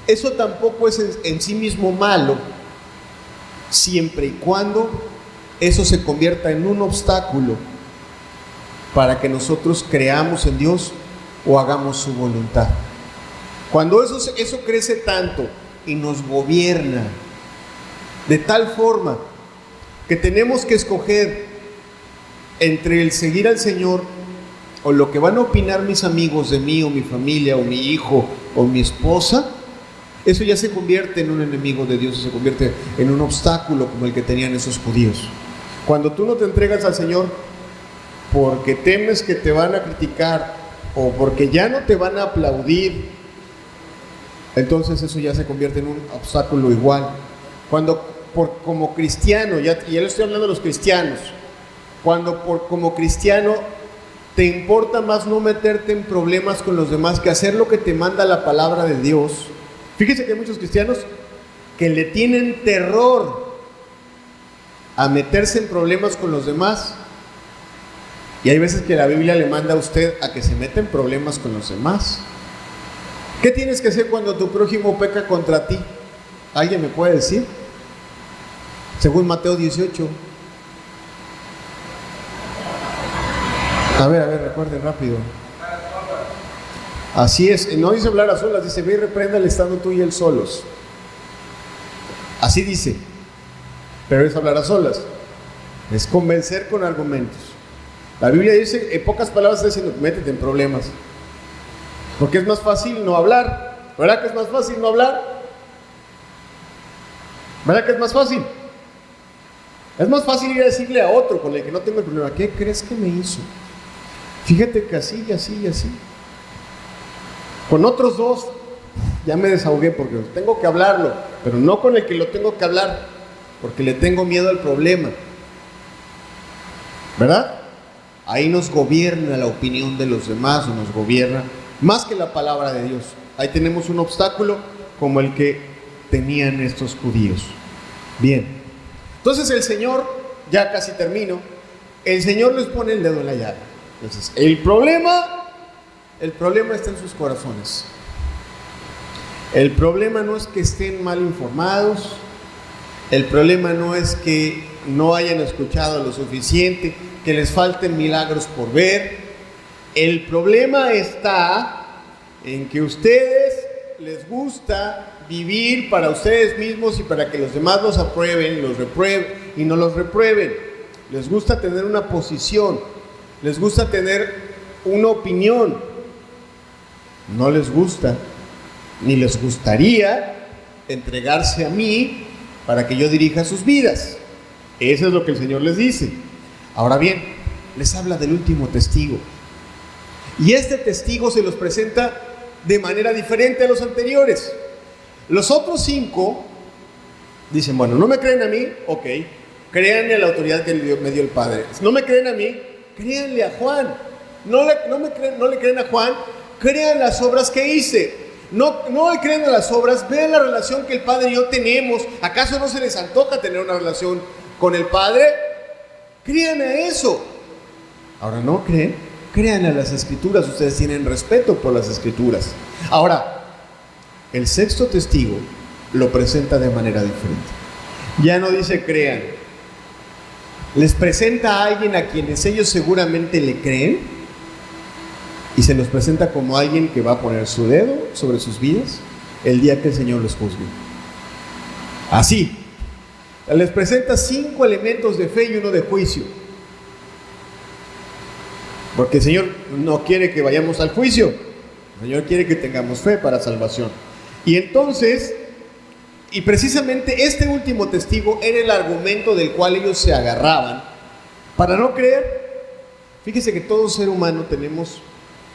eso tampoco es en sí mismo malo, siempre y cuando eso se convierta en un obstáculo para que nosotros creamos en Dios o hagamos su voluntad. Cuando eso crece tanto y nos gobierna de tal forma que tenemos que escoger entre el seguir al Señor o lo que van a opinar mis amigos de mí, o mi familia, o mi hijo, o mi esposa, eso ya se convierte en un enemigo de Dios, se convierte en un obstáculo como el que tenían esos judíos. Cuando tú no te entregas al Señor porque temes que te van a criticar o porque ya no te van a aplaudir, entonces eso ya se convierte en un obstáculo igual. Cuando como cristiano, ya le estoy hablando a los cristianos, cuando como cristiano te importa más no meterte en problemas con los demás que hacer lo que te manda la palabra de Dios. Fíjese que hay muchos cristianos que le tienen terror a meterse en problemas con los demás, y hay veces que la Biblia le manda a usted a que se meta en problemas con los demás. ¿Qué tienes que hacer cuando tu prójimo peca contra ti? ¿Alguien me puede decir? Según Mateo 18. A ver, recuerden rápido. Así es, no dice hablar a solas, dice ve y repréndale estando tú y él solos. Así dice, pero es hablar a solas, es convencer con argumentos. La Biblia dice, en pocas palabras está diciendo, métete en problemas, porque es más fácil no hablar. ¿Verdad que es más fácil no hablar? ¿Verdad que es más fácil? Es más fácil ir a decirle a otro con el que no tengo el problema, ¿qué crees que me hizo? Fíjate que así y así y así. Con otros dos ya me desahogué porque tengo que hablarlo, pero no con el que lo tengo que hablar, porque le tengo miedo al problema. ¿Verdad? Ahí nos gobierna la opinión de los demás, o nos gobierna más que la palabra de Dios. Ahí tenemos un obstáculo como el que tenían estos judíos. Bien, entonces el Señor, ya casi termino, el Señor les pone el dedo en la llaga. Entonces, el problema está en sus corazones. El problema no es que estén mal informados, el problema no es que no hayan escuchado lo suficiente, que les falten milagros por ver. El problema está en que a ustedes les gusta vivir para ustedes mismos y para que los demás los aprueben, los reprueben y no los reprueben. Les gusta tener una posición, les gusta tener una opinión. No les gusta, ni les gustaría entregarse a mí para que yo dirija sus vidas. Eso es lo que el Señor les dice. Ahora bien, les habla del último testigo. Y este testigo se los presenta de manera diferente a los anteriores. Los otros 5 dicen, bueno, no me creen a mí, ok, créanle a la autoridad que me dio el Padre. No me creen a mí, créanle a Juan. No le creen a Juan, crean las obras que hice. No le creen a las obras, vean la relación que el Padre y yo tenemos. ¿Acaso no se les antoja tener una relación con el Padre? Crean a eso. Ahora no creen, crean a las Escrituras. Ustedes tienen respeto por las Escrituras. Ahora, el sexto testigo lo presenta de manera diferente. Ya no dice crean. Les presenta a alguien a quienes ellos seguramente le creen, y se los presenta como alguien que va a poner su dedo sobre sus vidas el día que el Señor los juzgue. Así, les presenta 5 elementos de fe y 1 de juicio. Porque el Señor no quiere que vayamos al juicio, el Señor quiere que tengamos fe para salvación. Y entonces, y precisamente este último testigo era el argumento del cual ellos se agarraban para no creer. Fíjese que todo ser humano tenemos,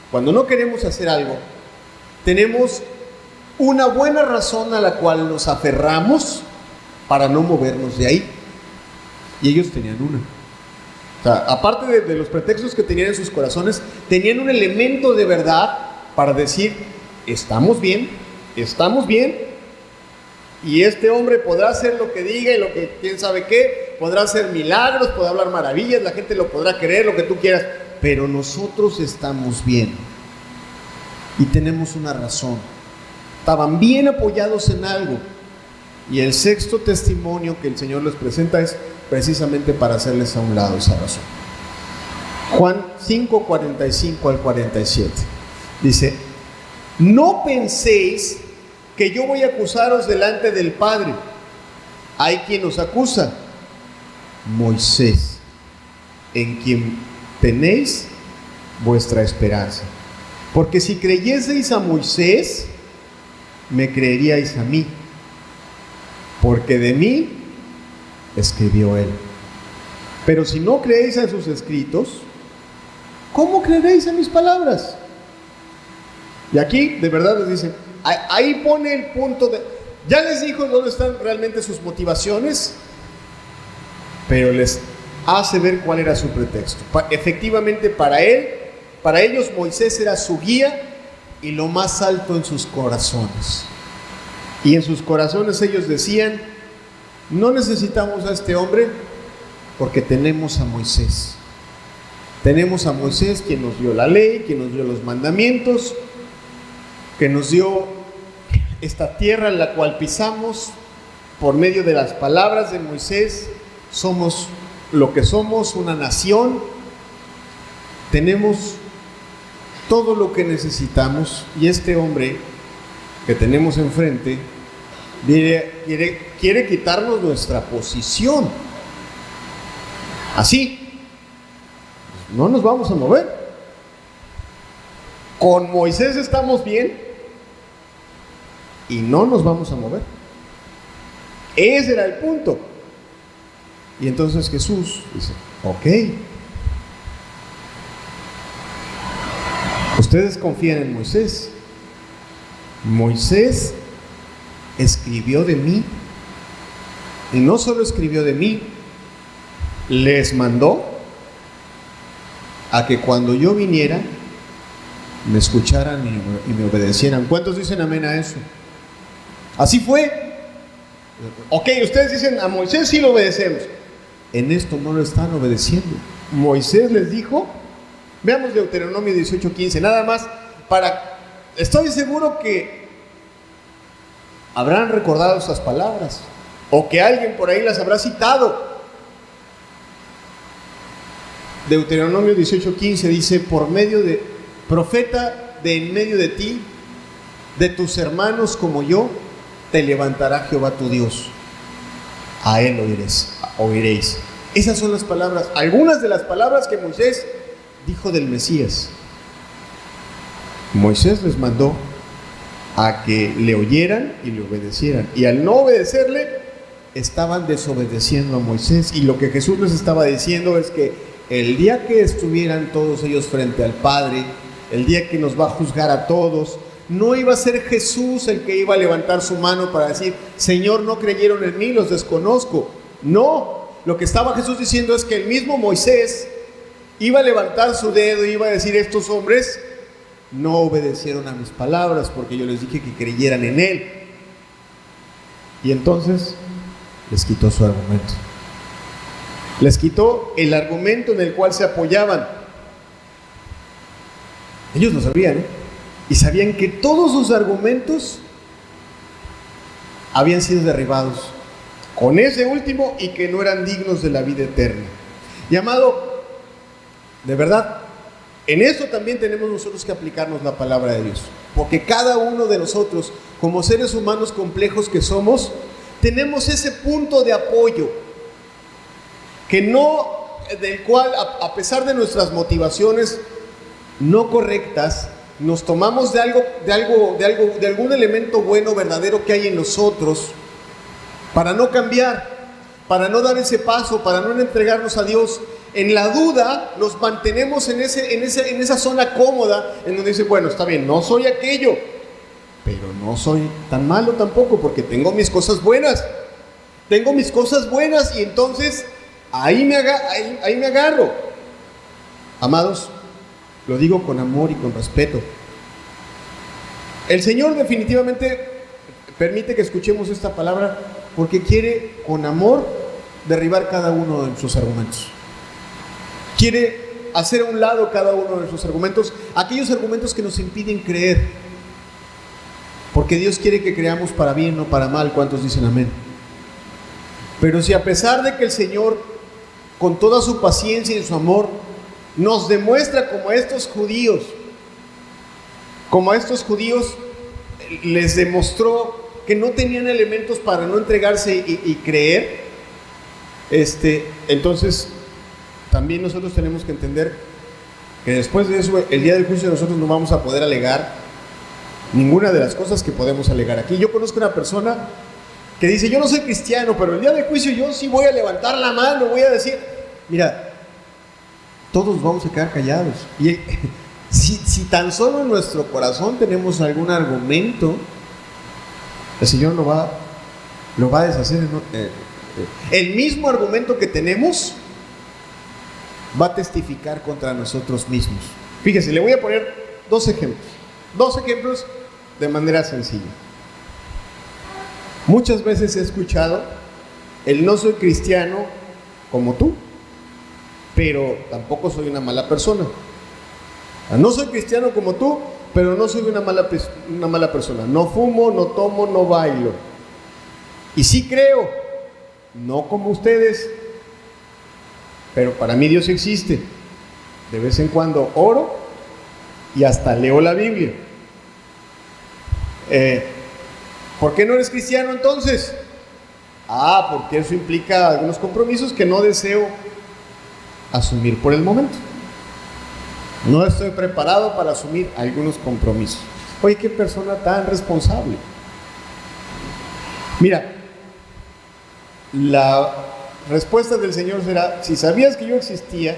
cuando no queremos hacer algo, tenemos una buena razón a la cual nos aferramos para no movernos de ahí. Y ellos tenían una. O sea, aparte de los pretextos que tenían en sus corazones, tenían un elemento de verdad para decir, estamos bien, y este hombre podrá hacer lo que diga y lo que quién sabe qué, podrá hacer milagros, podrá hablar maravillas, la gente lo podrá creer, lo que tú quieras, pero nosotros estamos bien y tenemos una razón. Estaban bien apoyados en algo, y el sexto testimonio que el Señor les presenta es precisamente para hacerles a un lado esa razón. Juan 5, 45 al 47 dice, no penséis que yo voy a acusaros delante del Padre. Hay quien os acusa, Moisés, en quien tenéis vuestra esperanza. Porque si creyeseis a Moisés, me creeríais a mí, porque de mí escribió él. Pero si no creéis a sus escritos, ¿cómo creeréis a mis palabras? Y aquí de verdad les dice, ahí pone el punto de, ya les dijo dónde están realmente sus motivaciones, pero les hace ver cuál era su pretexto. Efectivamente para ellos Moisés era su guía y lo más alto en sus corazones. Y en sus corazones ellos decían, no necesitamos a este hombre porque tenemos a Moisés. Tenemos a Moisés quien nos dio la ley, quien nos dio los mandamientos, que nos dio esta tierra en la cual pisamos. Por medio de las palabras de Moisés somos lo que somos, una nación. Tenemos todo lo que necesitamos, y este hombre que tenemos enfrente quiere quitarnos nuestra posición. Así no nos vamos a mover. Con Moisés estamos bien y no nos vamos a mover. Ese era el punto. Y entonces Jesús dice, ok, ustedes confían en Moisés. Moisés escribió de mí, y no solo escribió de mí, les mandó a que cuando yo viniera me escucharan y me obedecieran. ¿Cuántos dicen amén a eso? Así fue. Ok, ustedes dicen a Moisés sí lo obedecemos. En esto no lo están obedeciendo. Moisés les dijo, veamos Deuteronomio 18:15, nada más estoy seguro que habrán recordado estas palabras, o que alguien por ahí las habrá citado. Deuteronomio 18:15 dice, por medio de profeta de en medio de ti, de tus hermanos como yo, te levantará Jehová tu Dios. A él oiréis. Esas son las palabras, algunas de las palabras que Moisés dijo del Mesías. Moisés les mandó a que le oyeran y le obedecieran, y al no obedecerle estaban desobedeciendo a Moisés. Y lo que Jesús les estaba diciendo es que el día que estuvieran todos ellos frente al Padre, el día que nos va a juzgar a todos, no iba a ser Jesús el que iba a levantar su mano para decir, Señor, no creyeron en mí, los desconozco. No, lo que estaba Jesús diciendo es que el mismo Moisés iba a levantar su dedo y iba a decir, estos hombres no obedecieron a mis palabras porque yo les dije que creyeran en Él. Y entonces les quitó su argumento. Les quitó el argumento en el cual se apoyaban. Ellos lo sabían, y sabían que todos sus argumentos habían sido derribados con ese último, y que no eran dignos de la vida eterna. Y amado, de verdad, en eso también tenemos nosotros que aplicarnos la palabra de Dios, porque cada uno de nosotros, como seres humanos complejos que somos, tenemos ese punto de apoyo del cual, a pesar de nuestras motivaciones no correctas, nos tomamos de algún elemento bueno, verdadero que hay en nosotros, para no cambiar, para no dar ese paso, para no entregarnos a Dios. En la duda nos mantenemos en esa zona cómoda, en donde dice, bueno, está bien, no soy aquello, pero no soy tan malo tampoco, porque tengo mis cosas buenas, y entonces ahí me agarro. Amados, lo digo con amor y con respeto. El Señor definitivamente permite que escuchemos esta palabra porque quiere con amor derribar cada uno de sus argumentos. Quiere hacer a un lado cada uno de sus argumentos, aquellos argumentos que nos impiden creer. Porque Dios quiere que creamos para bien, no para mal. ¿Cuántos dicen amén? Pero si a pesar de que el Señor, con toda su paciencia y su amor, nos demuestra como a estos judíos les demostró que no tenían elementos para no entregarse y creer, entonces también nosotros tenemos que entender que después de eso, el día del juicio, nosotros no vamos a poder alegar ninguna de las cosas que podemos alegar aquí. Yo conozco una persona que dice, yo no soy cristiano, pero el día del juicio yo sí voy a levantar la mano, voy a decir, mira, todos vamos a quedar callados. Si tan solo en nuestro corazón tenemos algún argumento, el Señor lo va a deshacer. El mismo argumento que tenemos va a testificar contra nosotros mismos. Fíjese, le voy a poner dos ejemplos de manera sencilla. Muchas veces he escuchado el no soy cristiano como tú, pero tampoco soy una mala persona. No soy cristiano como tú, pero no soy una mala persona. No fumo, no tomo, no bailo. Y sí creo, no como ustedes, pero para mí Dios existe. De vez en cuando oro y hasta leo la Biblia. ¿Por qué no eres cristiano entonces? Porque eso implica algunos compromisos que no deseo asumir por el momento. No estoy preparado para asumir algunos compromisos. Oye, qué persona tan responsable. Mira, la respuesta del Señor será: si sabías que yo existía,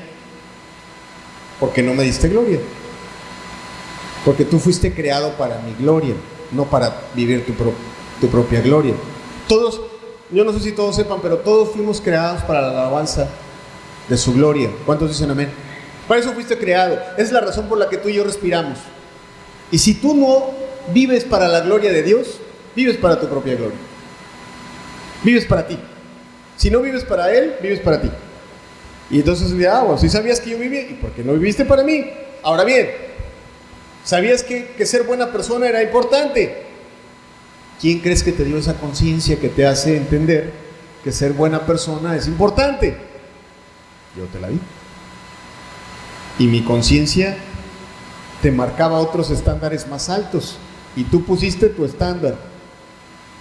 ¿por qué no me diste gloria? Porque tú fuiste creado para mi gloria, no para vivir tu propia gloria. Todos, yo no sé si todos sepan, pero todos fuimos creados para la alabanza de su gloria. ¿Cuántos dicen amén? Para eso fuiste creado. Esa es la razón por la que tú y yo respiramos. Y si tú no vives para la gloria de Dios, vives para tu propia gloria. Vives para ti. Si no vives para Él, vives para ti. Y entonces bueno, si sabías que yo vivía, ¿y por qué no viviste para mí? Ahora bien, ¿sabías que ser buena persona era importante? ¿Quién crees que te dio esa conciencia que te hace entender que ser buena persona es importante? Yo te la di. Y mi conciencia te marcaba otros estándares más altos. Y tú pusiste tu estándar.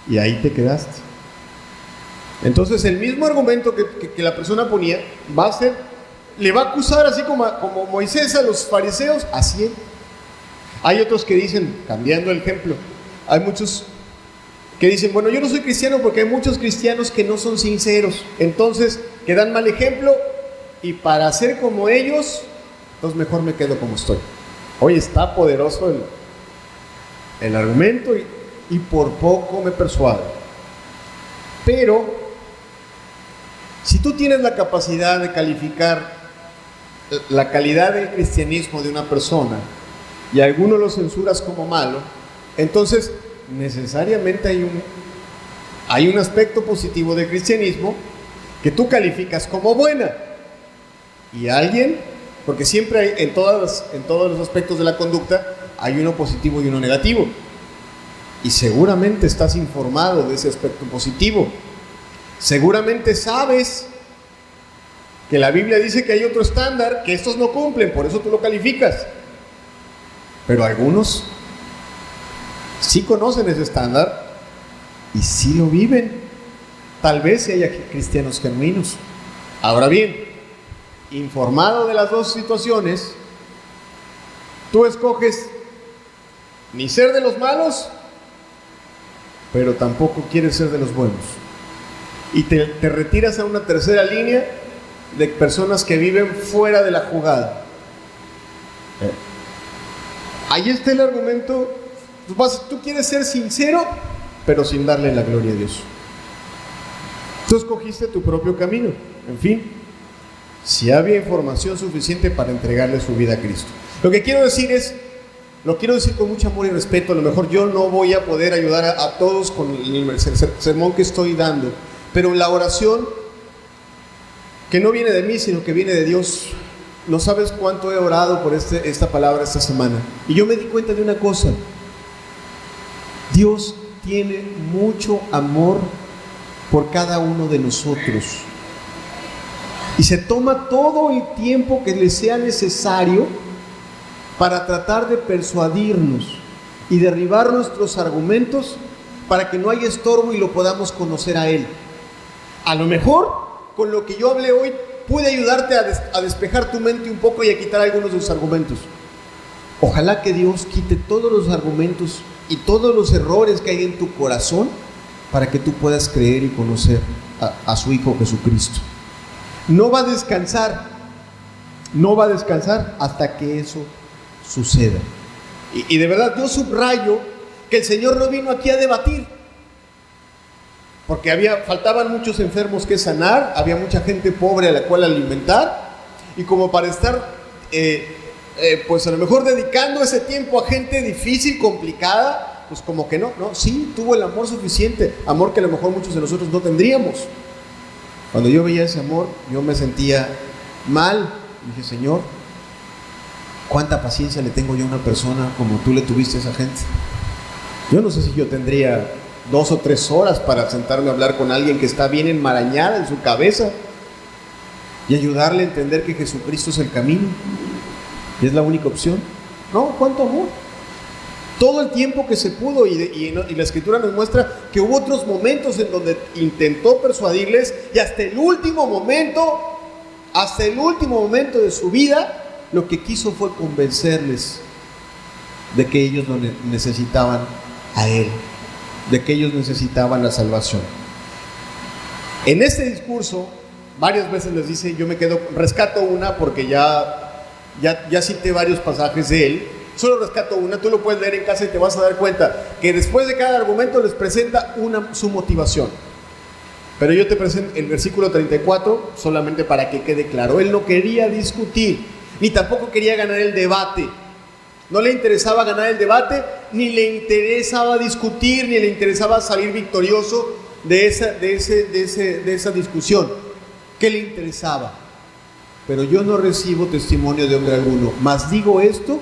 Y ahí te quedaste. Entonces el mismo argumento que la persona ponía le va a acusar así como Moisés a los fariseos, así. Hay otros que dicen, cambiando el ejemplo, hay muchos que dicen, bueno, yo no soy cristiano porque hay muchos cristianos que no son sinceros, entonces que dan mal ejemplo, y para ser como ellos, entonces mejor me quedo como estoy. Oye, está poderoso el argumento y por poco me persuade. Pero si tú tienes la capacidad de calificar la calidad del cristianismo de una persona y alguno lo censuras como malo, entonces necesariamente hay un aspecto positivo del cristianismo que tú calificas como buena. Y alguien, porque siempre hay, en todos los aspectos de la conducta hay uno positivo y uno negativo, y seguramente estás informado de ese aspecto positivo. Seguramente sabes que la Biblia dice que hay otro estándar que estos no cumplen, por eso tú lo calificas. Pero algunos sí conocen ese estándar y sí lo viven. Tal vez si haya cristianos genuinos. Ahora bien, informado de las dos situaciones, tú escoges ni ser de los malos, pero tampoco quieres ser de los buenos. Y te retiras a una tercera línea de personas que viven fuera de la jugada. Ahí está el argumento. Tú quieres ser sincero, pero sin darle la gloria a Dios. Tú escogiste tu propio camino. En fin, si había información suficiente para entregarle su vida a Cristo. Lo quiero decir con mucho amor y respeto. A lo mejor yo no voy a poder ayudar a todos con el sermón que estoy dando, pero la oración, que no viene de mí, sino que viene de Dios. No sabes cuánto he orado por esta palabra esta semana. Y yo me di cuenta de una cosa. Dios tiene mucho amor por cada uno de nosotros. Y se toma todo el tiempo que le sea necesario para tratar de persuadirnos y derribar nuestros argumentos para que no haya estorbo y lo podamos conocer a Él. A lo mejor, con lo que yo hablé hoy, pude ayudarte a despejar tu mente un poco y a quitar algunos de los argumentos. Ojalá que Dios quite todos los argumentos y todos los errores que hay en tu corazón para que tú puedas creer y conocer a su Hijo Jesucristo. No va a descansar hasta que eso suceda. Y de verdad yo subrayo que el Señor no vino aquí a debatir, porque faltaban muchos enfermos que sanar, había mucha gente pobre a la cual alimentar, y como para estar pues a lo mejor dedicando ese tiempo a gente difícil, complicada, pues como que no, sí, tuvo el amor suficiente, amor que a lo mejor muchos de nosotros no tendríamos. Cuando yo veía ese amor, yo me sentía mal. Dije, Señor, ¿cuánta paciencia le tengo yo a una persona como tú le tuviste a esa gente? Yo no sé si yo tendría 2 o 3 horas para sentarme a hablar con alguien que está bien enmarañada en su cabeza y ayudarle a entender que Jesucristo es el camino y es la única opción. No, ¿cuánto amor? Todo el tiempo que se pudo, y la Escritura nos muestra que hubo otros momentos en donde intentó persuadirles, y hasta el último momento de su vida, lo que quiso fue convencerles de que ellos lo necesitaban a Él, de que ellos necesitaban la salvación. En este discurso varias veces les dice, yo rescato una porque ya cité varios pasajes de él, solo rescato una, tú lo puedes leer en casa y te vas a dar cuenta que después de cada argumento les presenta su motivación. Pero yo te presento el versículo 34 solamente para que quede claro. Él no quería discutir, ni tampoco quería ganar el debate. No le interesaba ganar el debate, ni le interesaba discutir, ni le interesaba salir victorioso de esa discusión. ¿Qué le interesaba? Pero yo no recibo testimonio de hombre alguno, mas digo esto,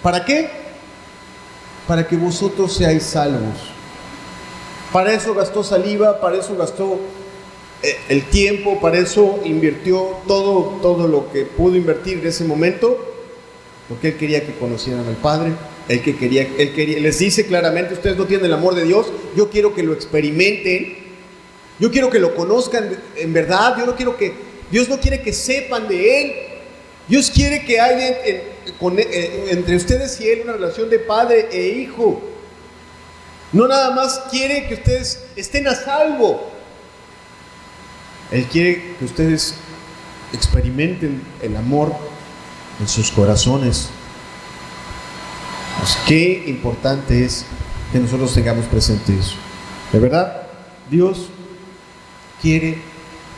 ¿para qué? Para que vosotros seáis salvos. Para eso gastó saliva, para eso gastó el tiempo, para eso invirtió todo lo que pudo invertir en ese momento, porque él quería que conocieran al Padre. Él quería, les dice claramente, ustedes no tienen el amor de Dios, yo quiero que lo experimenten, yo quiero que lo conozcan en verdad. Dios no quiere que sepan de Él. Dios quiere que haya entre ustedes y Él una relación de padre e hijo. No nada más quiere que ustedes estén a salvo. Él quiere que ustedes experimenten el amor en sus corazones. Pues qué importante es que nosotros tengamos presente eso. De verdad, Dios quiere.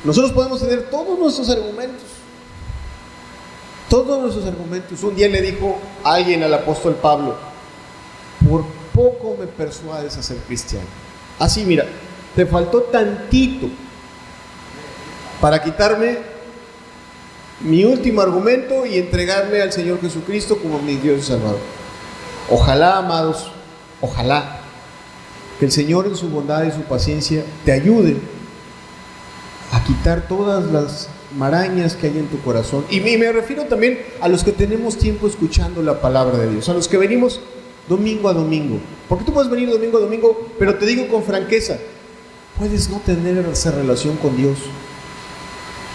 Nosotros podemos tener todos nuestros argumentos. Un día le dijo alguien al apóstol Pablo, por poco me persuades a ser cristiano. Así, mira, te faltó tantito para quitarme mi último argumento y entregarme al Señor Jesucristo como mi Dios y Salvador. Ojalá, amados, ojalá que el Señor en su bondad y su paciencia te ayude a quitar todas las marañas que hay en tu corazón. Y me refiero también a los que tenemos tiempo escuchando la palabra de Dios, a los que venimos domingo a domingo. Porque tú puedes venir domingo a domingo, pero te digo con franqueza, puedes no tener esa relación con Dios.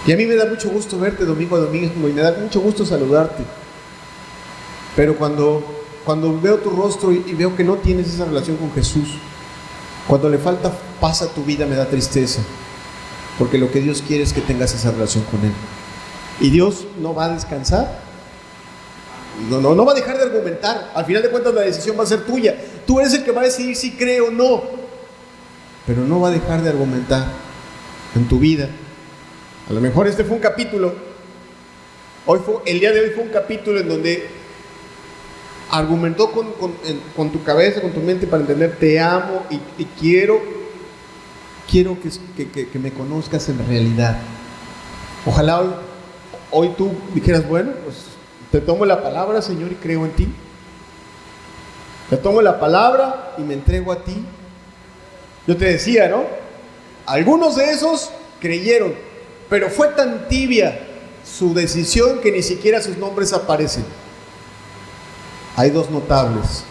Y a mí me da mucho gusto verte domingo a domingo y me da mucho gusto saludarte. Pero cuando veo tu rostro y veo que no tienes esa relación con Jesús, cuando le falta paz a tu vida, me da tristeza. Porque lo que Dios quiere es que tengas esa relación con Él. Y Dios no va a descansar. No va a dejar de argumentar. Al final de cuentas la decisión va a ser tuya. Tú eres el que va a decidir si cree o no. Pero no va a dejar de argumentar en tu vida. A lo mejor este fue un capítulo. El día de hoy fue un capítulo en donde argumentó con tu cabeza, con tu mente para entender, te amo y quiero que me conozcas en realidad. Ojalá hoy tú dijeras, bueno, pues te tomo la palabra, Señor, y creo en ti. Te tomo la palabra y me entrego a ti. Yo te decía, ¿no? Algunos de esos creyeron, pero fue tan tibia su decisión que ni siquiera sus nombres aparecen. Hay 2 notables.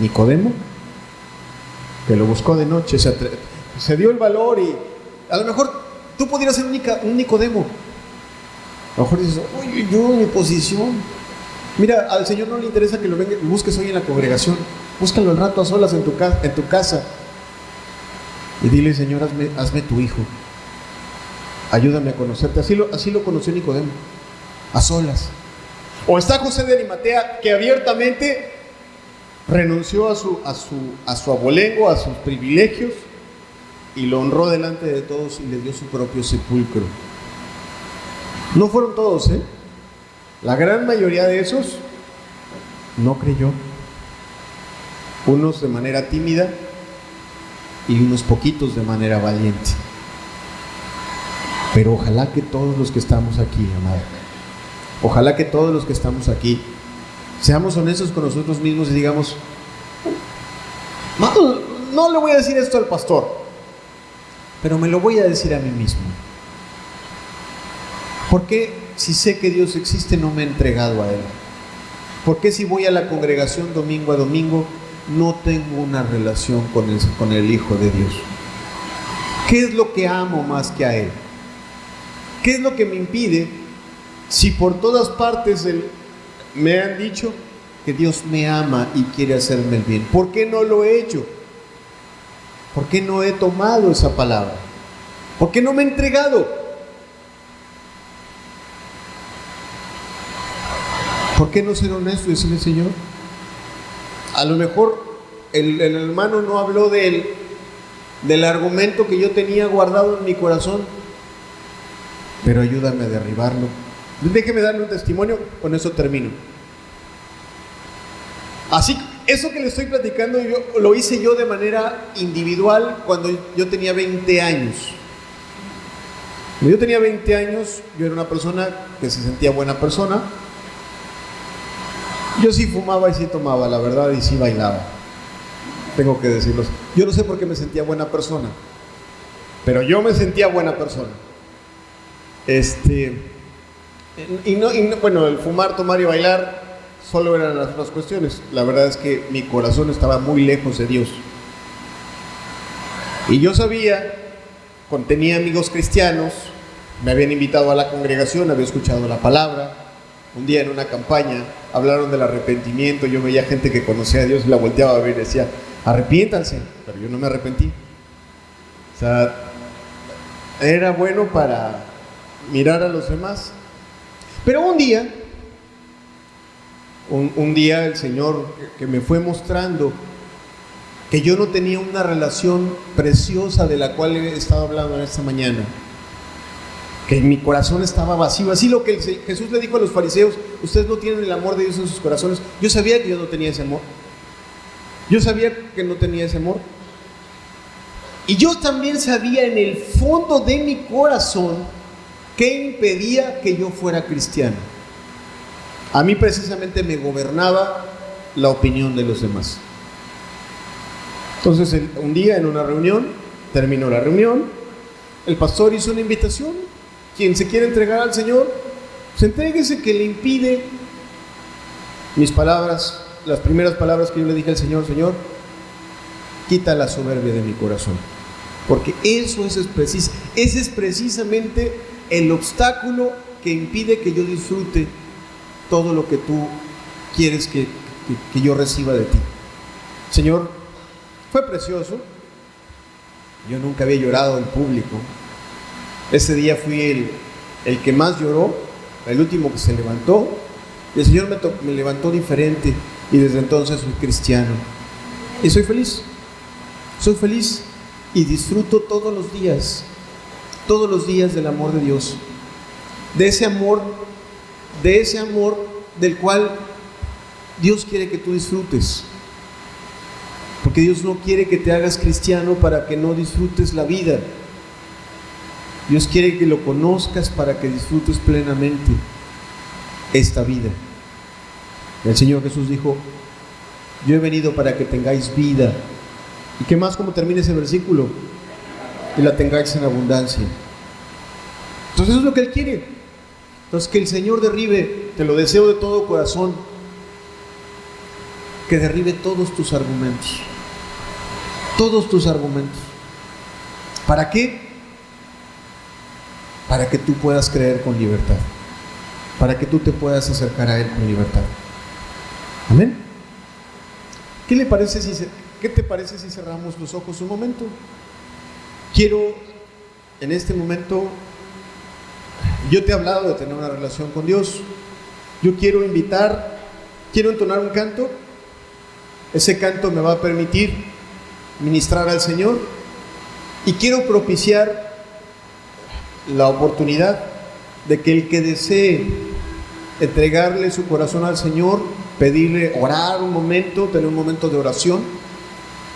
Nicodemo, que lo buscó de noche, se dio el valor, y a lo mejor tú pudieras ser un Nicodemo. A lo mejor dices, oye, yo en mi posición. Mira, al Señor no le interesa que lo busques hoy en la congregación. Búscalo al rato a solas en tu casa. Y dile, Señor, hazme tu hijo. Ayúdame a conocerte. Así lo conoció Nicodemo, a solas. O está José de Arimatea, que abiertamente renunció a su abolengo, a sus privilegios, y lo honró delante de todos y le dio su propio sepulcro. No fueron todos, ¿eh? La gran mayoría de esos no creyó. Unos de manera tímida y unos poquitos de manera valiente. Pero ojalá que todos los que estamos aquí, amado, ojalá que todos los que estamos aquí seamos honestos con nosotros mismos y digamos: no le voy a decir esto al pastor, pero me lo voy a decir a mí mismo. ¿Por qué, si sé que Dios existe, no me he entregado a Él? ¿Por qué, si voy a la congregación domingo a domingo, no tengo una relación con el Hijo de Dios? ¿Qué es lo que amo más que a Él? ¿Qué es lo que me impide, si por todas partes me han dicho que Dios me ama y quiere hacerme el bien? ¿Por qué no lo he hecho? ¿Por qué no he tomado esa palabra? ¿Por qué no me he entregado? ¿Por qué no ser honesto y decirle: Señor, a lo mejor el hermano no habló del argumento que yo tenía guardado en mi corazón, pero ayúdame a derribarlo? Déjeme darle un testimonio, con eso termino. Así, eso que le estoy platicando, lo hice yo de manera individual cuando yo tenía 20 años. Cuando yo tenía 20 años, yo era una persona que se sentía buena persona. Yo sí fumaba y sí tomaba, la verdad, y sí bailaba. Tengo que decirlo. Yo no sé por qué me sentía buena persona, pero yo me sentía buena persona. Bueno, el fumar, tomar y bailar solo eran las otras cuestiones. La verdad es que mi corazón estaba muy lejos de Dios. Y yo sabía, tenía amigos cristianos, me habían invitado a la congregación, había escuchado la palabra. Un día en una campaña hablaron del arrepentimiento. Yo veía gente que conocía a Dios y la volteaba a ver y decía: arrepiéntanse. Pero yo no me arrepentí. O sea, era bueno para mirar a los demás. Pero un día el Señor que me fue mostrando que yo no tenía una relación preciosa de la cual he estado hablando en esta mañana, que mi corazón estaba vacío, así lo que Jesús le dijo a los fariseos: ustedes no tienen el amor de Dios en sus corazones. Yo sabía que yo no tenía ese amor. Yo sabía que no tenía ese amor. Y yo también sabía en el fondo de mi corazón qué impedía que yo fuera cristiano. A mí precisamente me gobernaba la opinión de los demás. Entonces un día en una reunión, terminó la reunión, el pastor hizo una invitación: quien se quiere entregar al Señor, pues entréguese, que le impide. Mis palabras, las primeras palabras que yo le dije al Señor: Señor, quita la soberbia de mi corazón, porque ese es precisamente el obstáculo que impide que yo disfrute todo lo que tú quieres que yo reciba de ti. Señor, fue precioso. Yo nunca había llorado en público. Ese día fui el que más lloró, el último que se levantó. Y el Señor me levantó diferente, y desde entonces soy cristiano. Y soy feliz y disfruto todos los días del amor de Dios, de ese amor del cual Dios quiere que tú disfrutes. Porque Dios no quiere que te hagas cristiano para que no disfrutes la vida. Dios quiere que lo conozcas para que disfrutes plenamente esta vida. El Señor Jesús dijo: yo he venido para que tengáis vida. ¿Y qué más? ¿Cómo termina ese versículo? Y la tengáis en abundancia. Entonces eso es lo que Él quiere. Entonces, que el Señor derribe, te lo deseo de todo corazón, que derribe todos tus argumentos. ¿Para qué? Para que tú puedas creer con libertad, para que tú te puedas acercar a Él con libertad. Amén. ¿Qué te parece si cerramos los ojos un momento? Quiero en este momento, yo te he hablado de tener una relación con Dios, Yo quiero entonar un canto. Ese canto me va a permitir ministrar al Señor y quiero propiciar la oportunidad de que el que desee entregarle su corazón al Señor, pedirle, orar un momento, tener un momento de oración,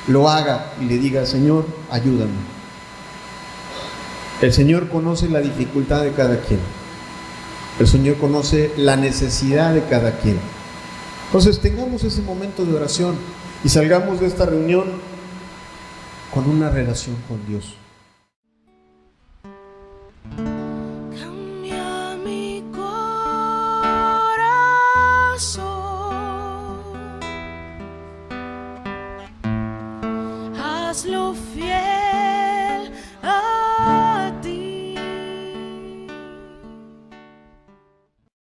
lo haga y le diga: Señor, ayúdame. El Señor conoce la dificultad de cada quien. El Señor conoce la necesidad de cada quien. Entonces tengamos ese momento de oración y salgamos de esta reunión con una relación con Dios. Cambia mi corazón, hazlo fiel.